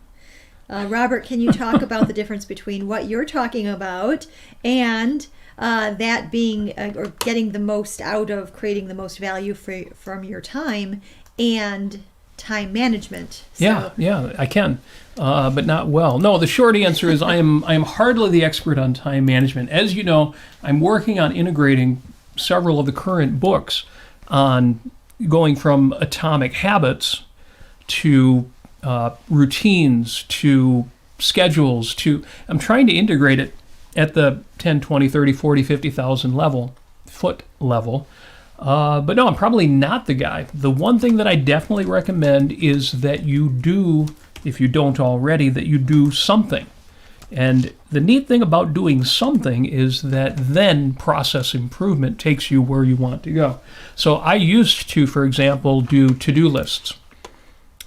Robert, can you talk about the difference between what you're talking about and that being or getting the most out of creating the most value from your time and time management? So, yeah, I can, but not well. No, the short answer is I am hardly the expert on time management. As you know, I'm working on integrating several of the current books on going from atomic habits to routines to schedules I'm trying to integrate it at the 10, 20, 30, 40, 50,000 foot level. But no, I'm probably not the guy. The one thing that I definitely recommend is that you do, if you don't already, that you do something. And the neat thing about doing something is that then process improvement takes you where you want to go. So I used to, for example, do to-do lists.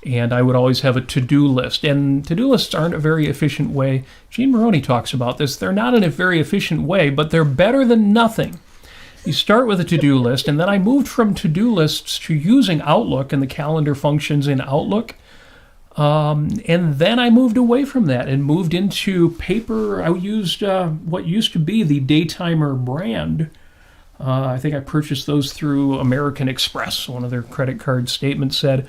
And I would always have a to-do list. And to-do lists aren't a very efficient way. Gene Maroney talks about this. They're not in a very efficient way, but they're better than nothing. You start with a to-do list, and then I moved from to-do lists to using Outlook and the calendar functions in Outlook. And then I moved away from that and moved into paper. I used what used to be the Daytimer brand. I think I purchased those through American Express. One of their credit card statements said,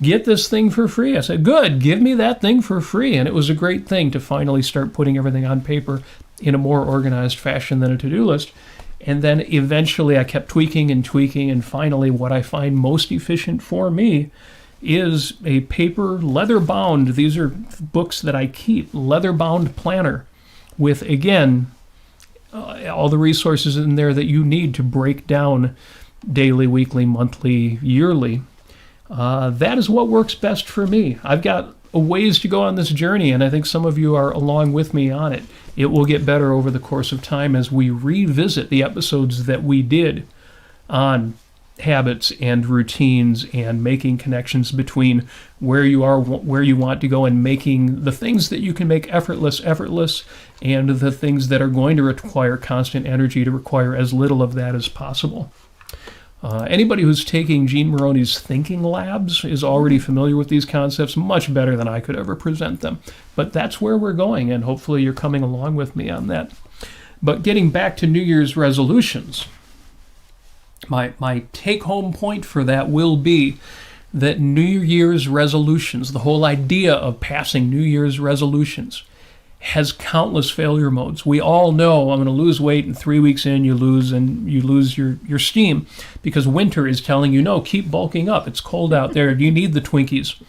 get this thing for free. I said, good, give me that thing for free. And it was a great thing to finally start putting everything on paper in a more organized fashion than a to-do list. And then eventually I kept tweaking, and finally what I find most efficient for me is a paper leather-bound, these are books that I keep, leather-bound planner with, again, all the resources in there that you need to break down daily, weekly, monthly, yearly. That is what works best for me. I've got a ways to go on this journey, and I think some of you are along with me on it. It will get better over the course of time as we revisit the episodes that we did on habits and routines and making connections between where you are, where you want to go, and making the things that you can make effortless, and the things that are going to require constant energy to require as little of that as possible. Anybody who's taking Gene Moroney's Thinking Labs is already familiar with these concepts much better than I could ever present them. But that's where we're going, and hopefully you're coming along with me on that. But getting back to New Year's resolutions, my take-home point for that will be that New Year's resolutions, the whole idea of passing New Year's resolutions, has countless failure modes. We all know I'm going to lose weight, and 3 weeks in you lose your steam because winter is telling you, no, keep bulking up. It's cold out there. You need the Twinkies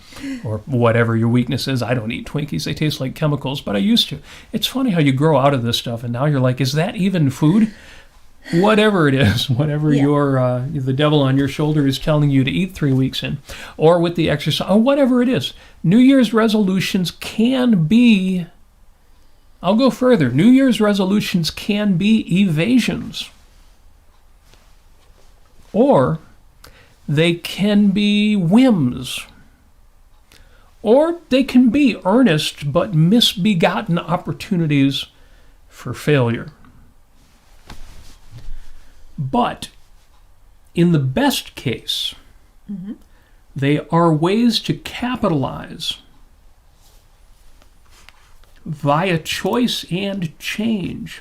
or whatever your weakness is. I don't eat Twinkies. They taste like chemicals, but I used to. It's funny how you grow out of this stuff, and now you're like, is that even food? Whatever it is, whatever the devil on your shoulder is telling you to eat 3 weeks in, or with the exercise, or whatever it is. New Year's resolutions can be, I'll go further, New Year's resolutions can be evasions. Or they can be whims. Or they can be earnest but misbegotten opportunities for failure. But in the best case, they are ways to capitalize via choice and change.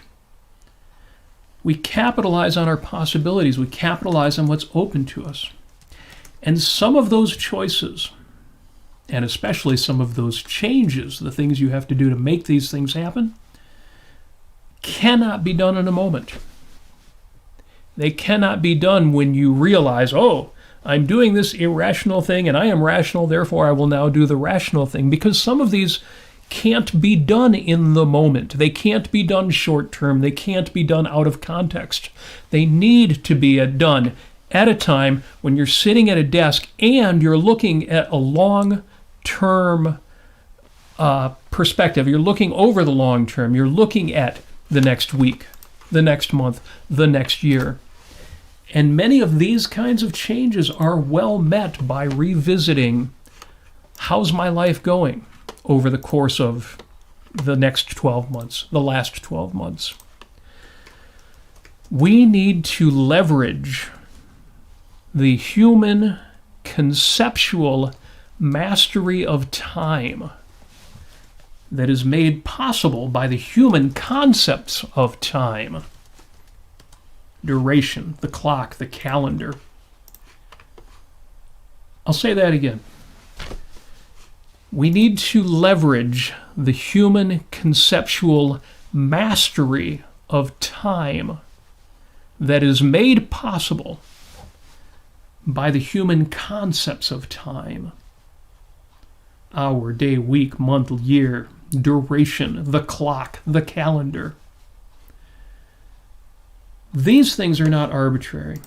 We capitalize on our possibilities. We capitalize on what's open to us. And some of those choices, and especially some of those changes, the things you have to do to make these things happen, cannot be done in a moment. They cannot be done when you realize, oh, I'm doing this irrational thing and I am rational, therefore I will now do the rational thing. Because some of these can't be done in the moment. They can't be done short term. They can't be done out of context. They need to be done at a time when you're sitting at a desk and you're looking at a long-term perspective. You're looking over the long term. You're looking at the next week, the next month, the next year. And many of these kinds of changes are well met by revisiting, how's my life going over the course of the next 12 months, the last 12 months. We need to leverage the human conceptual mastery of time that is made possible by the human concepts of time. Duration, the clock, the calendar. I'll say that again. We need to leverage the human conceptual mastery of time that is made possible by the human concepts of time. Hour, day, week, month, year, duration, the clock, the calendar. These things are not arbitrary.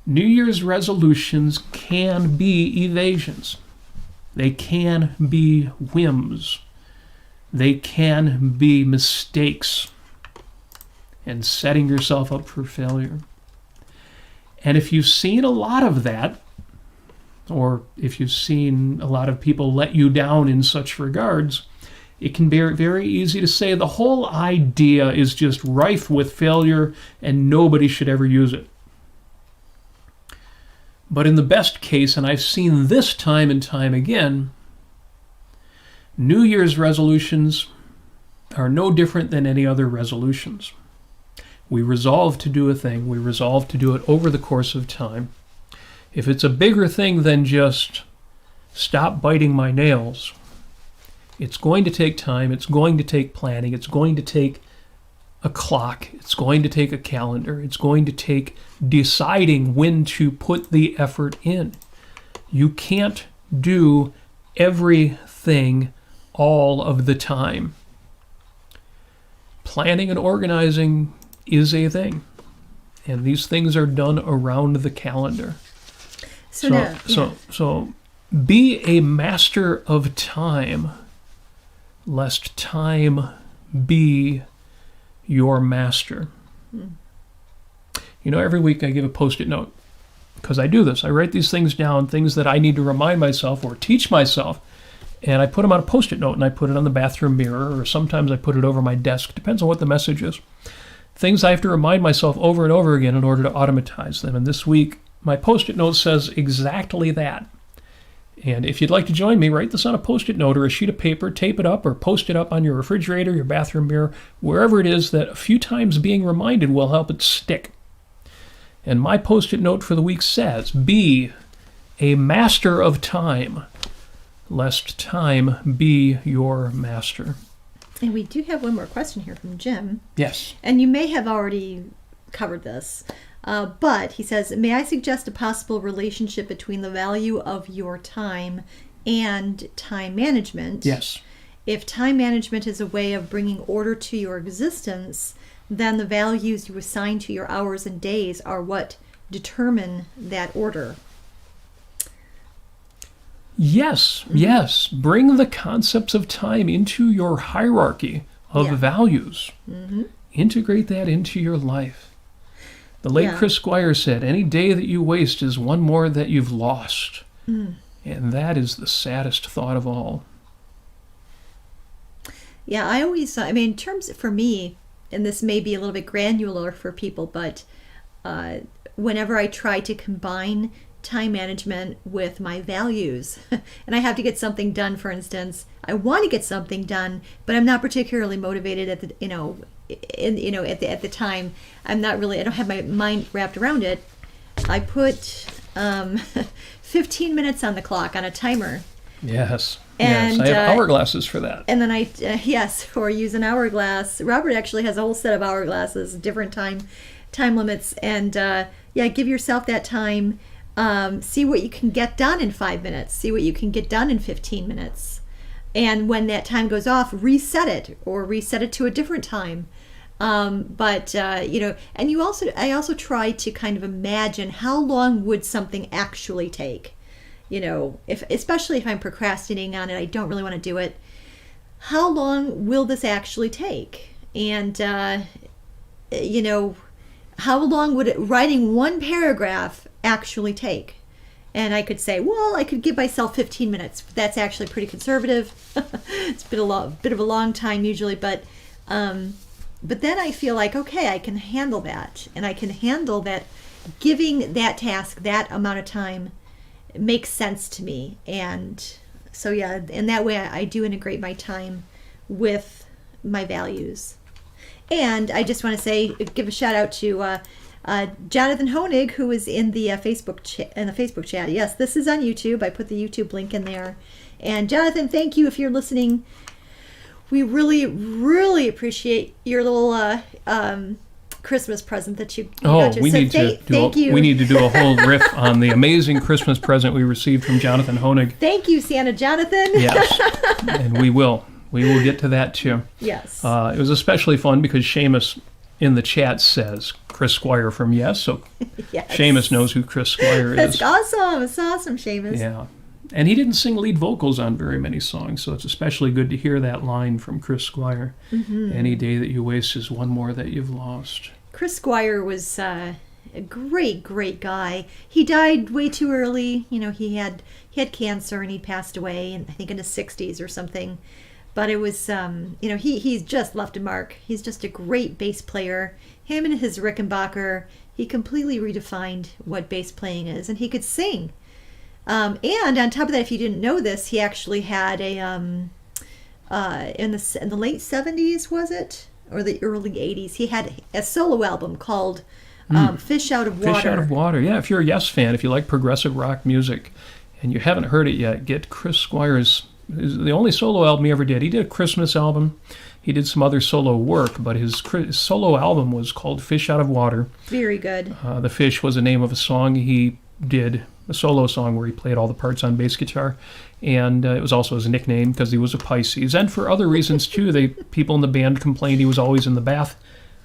New Year's resolutions can be evasions. They can be whims. They can be mistakes and setting yourself up for failure. And if you've seen a lot of that, or if you've seen a lot of people let you down in such regards, it can be very easy to say the whole idea is just rife with failure and nobody should ever use it. But in the best case, and I've seen this time and time again, New Year's resolutions are no different than any other resolutions. We resolve to do a thing. We resolve to do it over the course of time. If it's a bigger thing than just stop biting my nails, it's going to take time, it's going to take planning, it's going to take a clock, it's going to take a calendar, it's going to take deciding when to put the effort in. You can't do everything all of the time. Planning and organizing is a thing, and these things are done around the calendar. So be a master of time, lest time be your master. You know, every week I give a Post-it note, because I do this. I write these things down, things that I need to remind myself or teach myself, and I put them on a Post-it note, and I put it on the bathroom mirror, or sometimes I put it over my desk. Depends on what the message is. Things I have to remind myself over and over again in order to automatize them. And this week, my Post-it note says exactly that. And if you'd like to join me, write this on a Post-it note or a sheet of paper, tape it up, or post it up on your refrigerator, your bathroom mirror, wherever it is that a few times being reminded will help it stick. And my Post-it note for the week says, be a master of time, lest time be your master. And we do have one more question here from Jim. Yes. And you may have already covered this. But he says, may I suggest a possible relationship between the value of your time and time management? Yes. If time management is a way of bringing order to your existence, then the values you assign to your hours and days are what determine that order. Yes, yes. Bring the concepts of time into your hierarchy of values. Integrate that into your life. The late Chris Squire said, any day that you waste is one more that you've lost. And that is the saddest thought of all. Yeah, in terms, for me, and this may be a little bit granular for people, but whenever I try to combine time management with my values, and I have to get something done, for instance, I want to get something done, but I'm not particularly motivated at the time. I don't have my mind wrapped around it. I put 15 minutes on the clock on a timer. Yes. And, yes, I have hourglasses for that. And then or use an hourglass. Robert actually has a whole set of hourglasses, different time limits, and give yourself that time. See what you can get done in 5 minutes. See what you can get done in 15 minutes. And when that time goes off, reset it to a different time. And I also try to kind of imagine how long would something actually take. Especially if I'm procrastinating on it, I don't really want to do it. How long will this actually take? And, how long would writing one paragraph actually take? And I could say, well, I could give myself 15 minutes. That's actually pretty conservative. It's been a bit of a long time usually, but then I feel like, okay, I can handle that. And I can handle that. Giving that task that amount of time makes sense to me. And so, in that way, I do integrate my time with my values. And I just want to give a shout out to Jonathan Honig, who is in the Facebook chat. Yes, this is on YouTube. I put the YouTube link in there. And Jonathan, thank you if you're listening. We really, really appreciate your little Christmas present that you got. We need to do a whole riff on the amazing Christmas present we received from Jonathan Honig. Thank you, Santa Jonathan. Yes, and we will. We will get to that too. Yes. It was especially fun because Seamus in the chat says Chris Squire from Yes, so yes. Seamus knows who Chris Squire is. That's awesome. It's awesome, Seamus. Yeah. And he didn't sing lead vocals on very many songs, so it's especially good to hear that line from Chris Squire. Any day that you waste is one more that you've lost. Chris Squire was a great, great guy. He died way too early. He had cancer and he passed away, I think in his 60s or something. But it was, he's just left a mark. He's just a great bass player. Him and his Rickenbacker, he completely redefined what bass playing is, and he could sing. And on top of that, if you didn't know this, he actually had in the late 70s, was it? Or the early 80s, he had a solo album called Fish Out of Water. Fish Out of Water. Yeah, if you're a Yes fan, if you like progressive rock music and you haven't heard it yet, get Chris Squire's, the only solo album he ever did. He did a Christmas album. He did some other solo work, but his solo album was called Fish Out of Water. Very good. The Fish was the name of a song he did, a solo song where he played all the parts on bass guitar. And it was also his nickname because he was a Pisces. And for other reasons, too. People in the band complained he was always in the bath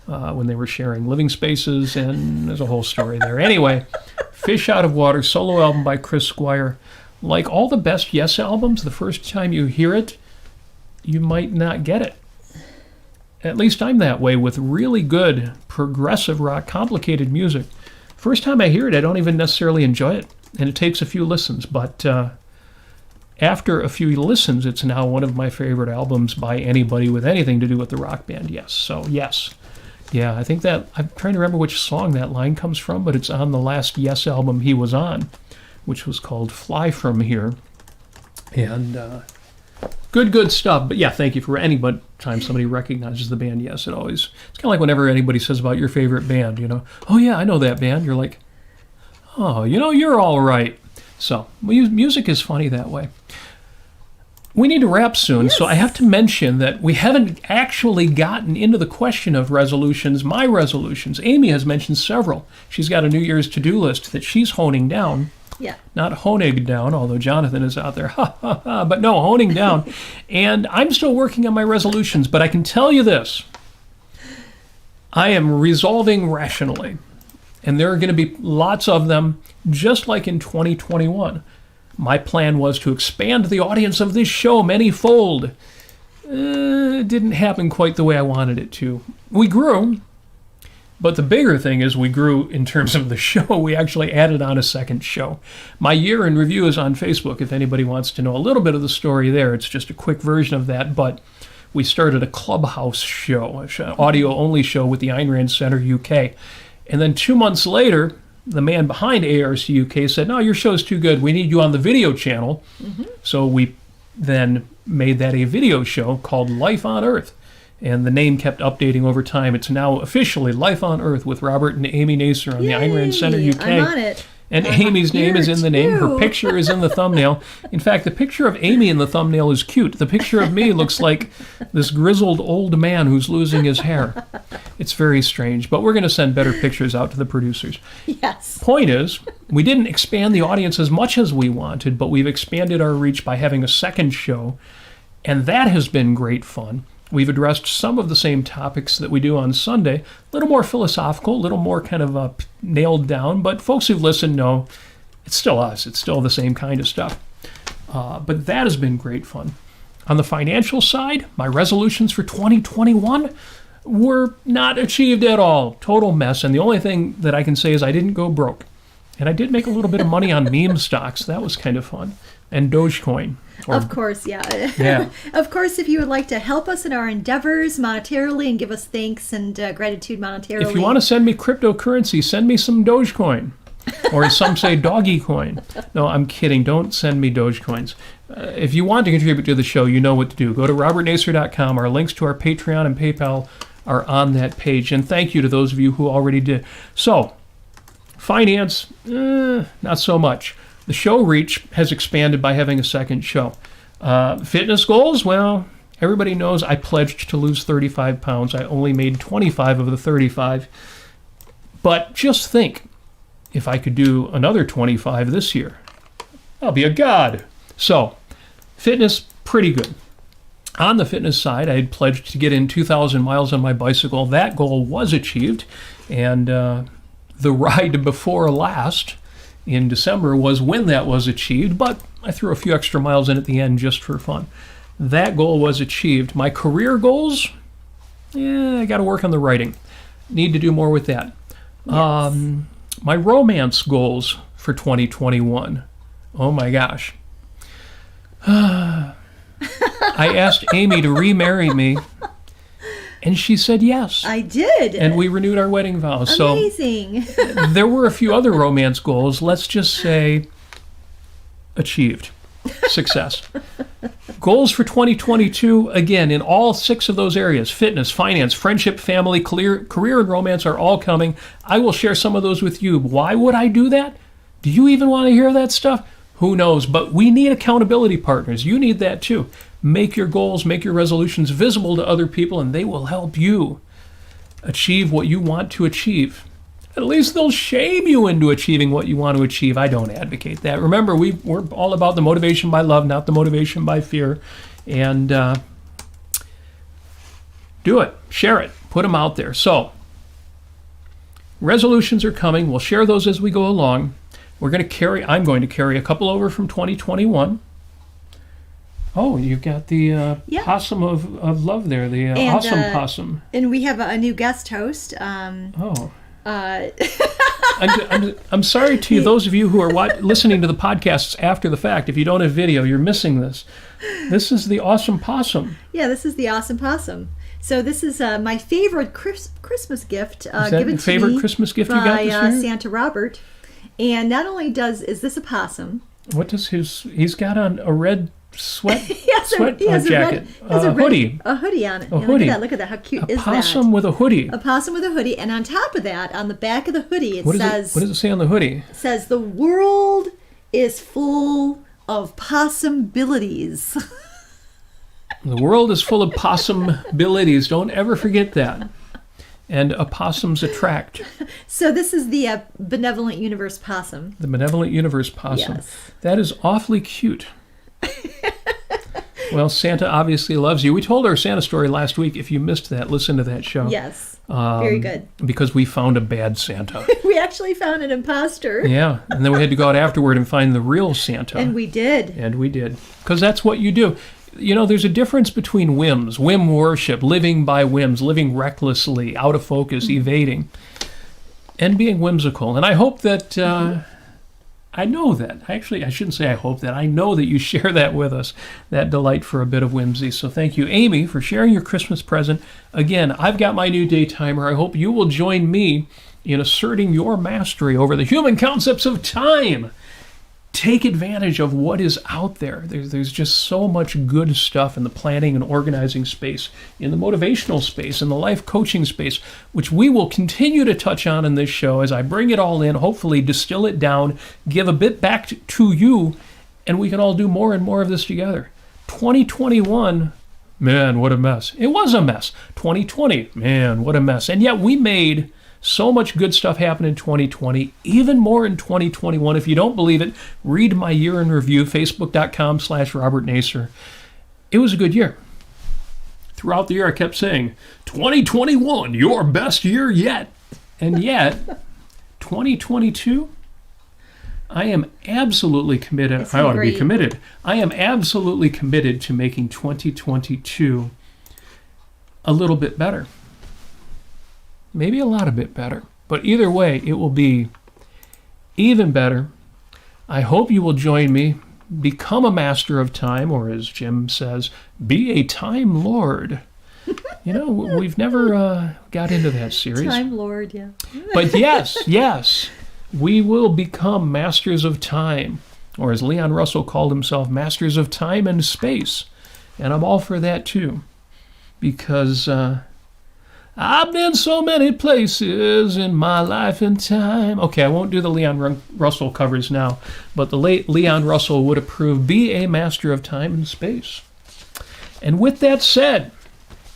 when they were sharing living spaces, and there's a whole story there. Anyway, Fish Out of Water, solo album by Chris Squire. Like all the best Yes albums, the first time you hear it, you might not get it. At least I'm that way with really good progressive rock, complicated music. First time I hear it, I don't even necessarily enjoy it, and it takes a few listens. But after a few listens, it's now one of my favorite albums by anybody with anything to do with the rock band Yes. So Yes. Yeah, I think that, I'm trying to remember which song that line comes from, but it's on the last Yes album he was on, which was called Fly From Here. And good stuff. But yeah, thank you for any time somebody recognizes the band Yes. It's kind of like whenever anybody says about your favorite band, oh yeah, I know that band. You're like, oh, you're all right. So music is funny that way. We need to wrap soon, yes. So I have to mention that we haven't actually gotten into the question of resolutions, my resolutions. Amy has mentioned several. She's got a New Year's to-do list that she's honing down. Yeah. Not honing down, although Jonathan is out there, but no, honing down. And I'm still working on my resolutions, but I can tell you this. I am resolving rationally, and there are going to be lots of them, just like in 2021. My plan was to expand the audience of this show many-fold. It didn't happen quite the way I wanted it to. We grew, but the bigger thing is we grew in terms of the show. We actually added on a second show. My year in review is on Facebook if anybody wants to know a little bit of the story there. It's just a quick version of that, but we started a Clubhouse show, an audio-only show with the Ayn Rand Center UK. And then 2 months later, the man behind ARC UK said, no, your show's too good. We need you on the video channel. Mm-hmm. So we then made that a video show called Life on Earth. And the name kept updating over time. It's now officially Life on Earth with Robert and Amy Nasir on the Ayn Rand Center UK. I'm on it. And Amy's name is in the name. Her picture is in the thumbnail. In fact, the picture of Amy in the thumbnail is cute. The picture of me looks like this grizzled old man who's losing his hair. It's very strange, but we're going to send better pictures out to the producers. Yes. Point is, we didn't expand the audience as much as we wanted, but we've expanded our reach by having a second show, and that has been great fun. We've addressed some of the same topics that we do on Sunday, a little more philosophical, a little more kind of nailed down, but folks who've listened know it's still us. It's still the same kind of stuff. But that has been great fun. On the financial side, my resolutions for 2021 were not achieved at all. Total mess. And the only thing that I can say is I didn't go broke. And I did make a little bit of money on meme stocks. That was kind of fun. And Dogecoin. Of course, yeah. Of course, if you would like to help us in our endeavors monetarily and give us thanks and gratitude monetarily. If you want to send me cryptocurrency, send me some Dogecoin. Or as some say, doggy coin. No, I'm kidding. Don't send me Dogecoins. If you want to contribute to the show, you know what to do. Go to robertnasir.com. Our links to our Patreon and PayPal are on that page. And thank you to those of you who already did. So, finance, not so much. The show reach has expanded by having a second show. Fitness goals, well, everybody knows I pledged to lose 35 pounds. I only made 25 of the 35. But just think, if I could do another 25 this year, I'll be a god. So, fitness, pretty good. On the fitness side, I had pledged to get in 2,000 miles on my bicycle. That goal was achieved. And the ride before last in December was when that was achieved, but I threw a few extra miles in at the end just for fun. That goal was achieved. My career goals, I got to work on the writing. Need to do more with that. Yes. My romance goals for 2021. Oh my gosh. I asked Amy to remarry me, and she said yes. I did. And we renewed our wedding vows. Amazing. So there were a few other romance goals, let's just say achieved. success. Goals for 2022, again, in all 6 of those areas: fitness, finance, friendship, family, career, and romance are all coming. I will share some of those with you. Why would I do that? Do you even want to hear that stuff? Who knows? But we need accountability partners. You need that too. Make your goals, make your resolutions visible to other people, and they will help you achieve what you want to achieve. At least they'll shame you into achieving what you want to achieve. I don't advocate that. Remember, we're all about the motivation by love, not the motivation by fear. And do it. Share it. Put them out there. So, resolutions are coming. We'll share those as we go along. I'm going to carry a couple over from 2021. Oh, you've got the possum of love there, the awesome possum. And we have a new guest host. I'm sorry to those of you who are listening to the podcasts after the fact. If you don't have video, you're missing this. This is the awesome possum. Yeah, this is the awesome possum. So this is my favorite Christmas gift Is that given your to favorite me Christmas gift you got by this year? Santa Robert. And not only is this a possum. What does he's got on a red sweat jacket, a hoodie. A hoodie on it. A hoodie. Look at that. How cute is that? A possum with a hoodie. A possum with a hoodie. And on top of that, on the back of the hoodie, what does it say on the hoodie? It says, "The world is full of possibilities." The world is full of possibilities. Don't ever forget that. And opossums attract. So this is the Benevolent Universe possum. The Benevolent Universe possum. Yes. That is awfully cute. Well, Santa obviously loves you. We told our Santa story last week. If you missed that, listen to that show. Yes. Very good. Because we found a bad Santa. We actually found an imposter. Yeah. And then we had to go out afterward and find the real Santa. And we did. Because that's what you do. You know, there's a difference between whims, whim worship, living by whims, living recklessly, out of focus, evading, and being whimsical. And I hope that, I know that. Actually, I shouldn't say I hope that. I know that you share that with us, that delight for a bit of whimsy. So thank you, Amy, for sharing your Christmas present. Again, I've got my new daytimer. I hope you will join me in asserting your mastery over the human concepts of time. Take advantage of what is out there. There's just so much good stuff in the planning and organizing space, in the motivational space, in the life coaching space, which we will continue to touch on in this show as I bring it all in, hopefully distill it down, give a bit back to you, and we can all do more and more of this together. 2021, man, what a mess. It was a mess. 2020, man, what a mess. And yet we made so much good stuff happen in 2020, even more in 2021. If you don't believe it, read my year in review, facebook.com/Robert Nasir. It was a good year. Throughout the year, I kept saying, 2021, your best year yet. And yet, 2022, I am absolutely committed. I ought to be committed. I am absolutely committed to making 2022 a little bit better. Maybe a lot a bit better. But either way, it will be even better. I hope you will join me. Become a master of time, or as Jim says, be a time lord. You know, we've never got into that series. Time lord, yeah. But yes, we will become masters of time. Or as Leon Russell called himself, masters of time and space. And I'm all for that too. Because I've been so many places in my life and time. Okay, I won't do the Leon Russell covers now, but the late Leon Russell would approve, be a master of time and space. And with that said,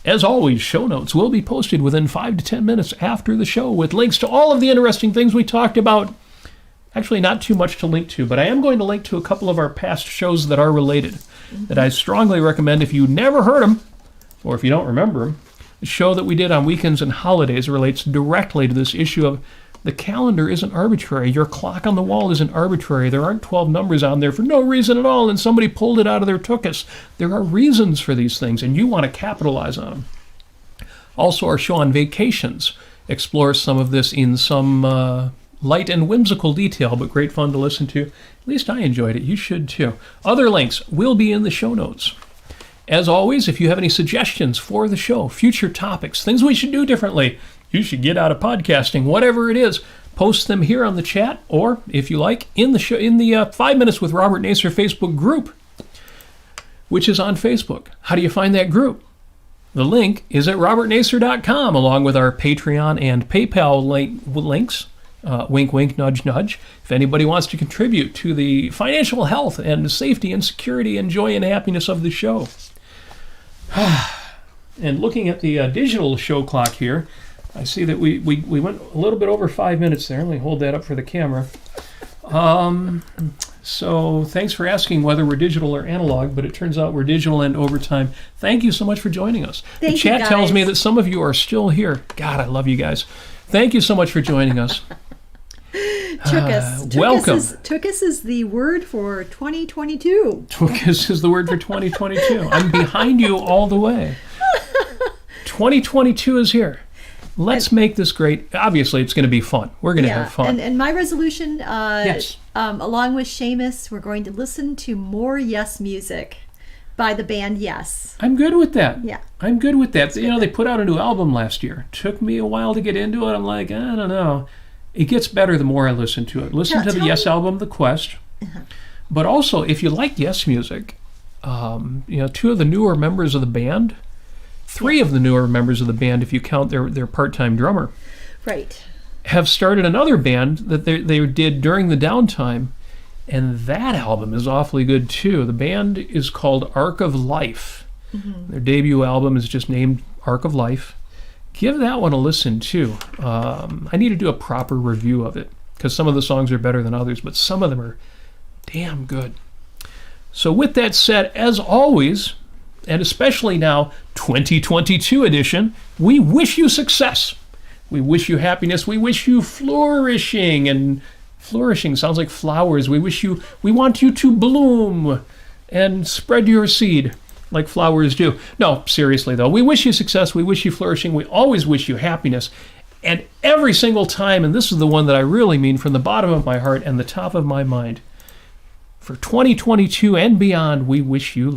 as always, show notes will be posted within 5 to 10 minutes after the show with links to all of the interesting things we talked about. Actually, not too much to link to, but I am going to link to a couple of our past shows that are related, that I strongly recommend if you never heard them, or if you don't remember them. The show that we did on weekends and holidays relates directly to this issue of the calendar isn't arbitrary. Your clock on the wall isn't arbitrary. There aren't 12 numbers on there for no reason at all, and somebody pulled it out of their tuchus. There are reasons for these things, and you want to capitalize on them. Also, our show on vacations explores some of this in some light and whimsical detail, but great fun to listen to. At least I enjoyed it. You should too. Other links will be in the show notes. As always, if you have any suggestions for the show, future topics, things we should do differently, you should get out of podcasting, whatever it is, post them here on the chat, or if you like, in the show, in the 5 Minutes with Robert Nasir Facebook group. which is on Facebook. How do you find that group? The link is at robertnasir.com, along with our Patreon and PayPal links. Wink, wink, nudge, nudge. If anybody wants to contribute to the financial health and safety and security and joy and happiness of the show. And looking at the digital show clock here, I see that we went a little bit over 5 minutes there. Let me hold that up for the camera. So thanks for asking whether we're digital or analog, but it turns out we're digital and overtime. Thank you so much for joining us. Thank the chat you, tells guys. me that some of you are still here. God, I love you guys. Thank you so much for joining us. Welcome. Tookus is the word for 2022. Tookus is the word for 2022. I'm behind you all the way. 2022 is here. Let's make this great. Obviously, it's going to be fun. We're going to have fun. And my resolution, Yes. Along with Seamus, we're going to listen to more Yes music by the band Yes. I'm good with that. Yeah. I'm good with that. You know, they put out a new album last year. Took me a while to get into it. I'm like, I don't know. It gets better the more I listen to it. Listen to the Yes album, The Quest. But also, if you like Yes music, two of the newer members of the band, three of the newer members of the band, if you count their part-time drummer, Right. have started another band that they did during the downtime, and that album is awfully good too. The band is called Arc of Life. Their debut album is just named Arc of Life. Give that one a listen too. I need to do a proper review of it because some of the songs are better than others, but some of them are damn good. So with that said, as always, and especially now, 2022 edition, we wish you success. We wish you happiness. We wish you flourishing. And flourishing sounds like flowers. We want you to bloom and spread your seed like flowers do. No, seriously though, we wish you success. We wish you flourishing. We always wish you happiness. And every single time, and this is the one that I really mean from the bottom of my heart and the top of my mind, for 2022 and beyond, we wish you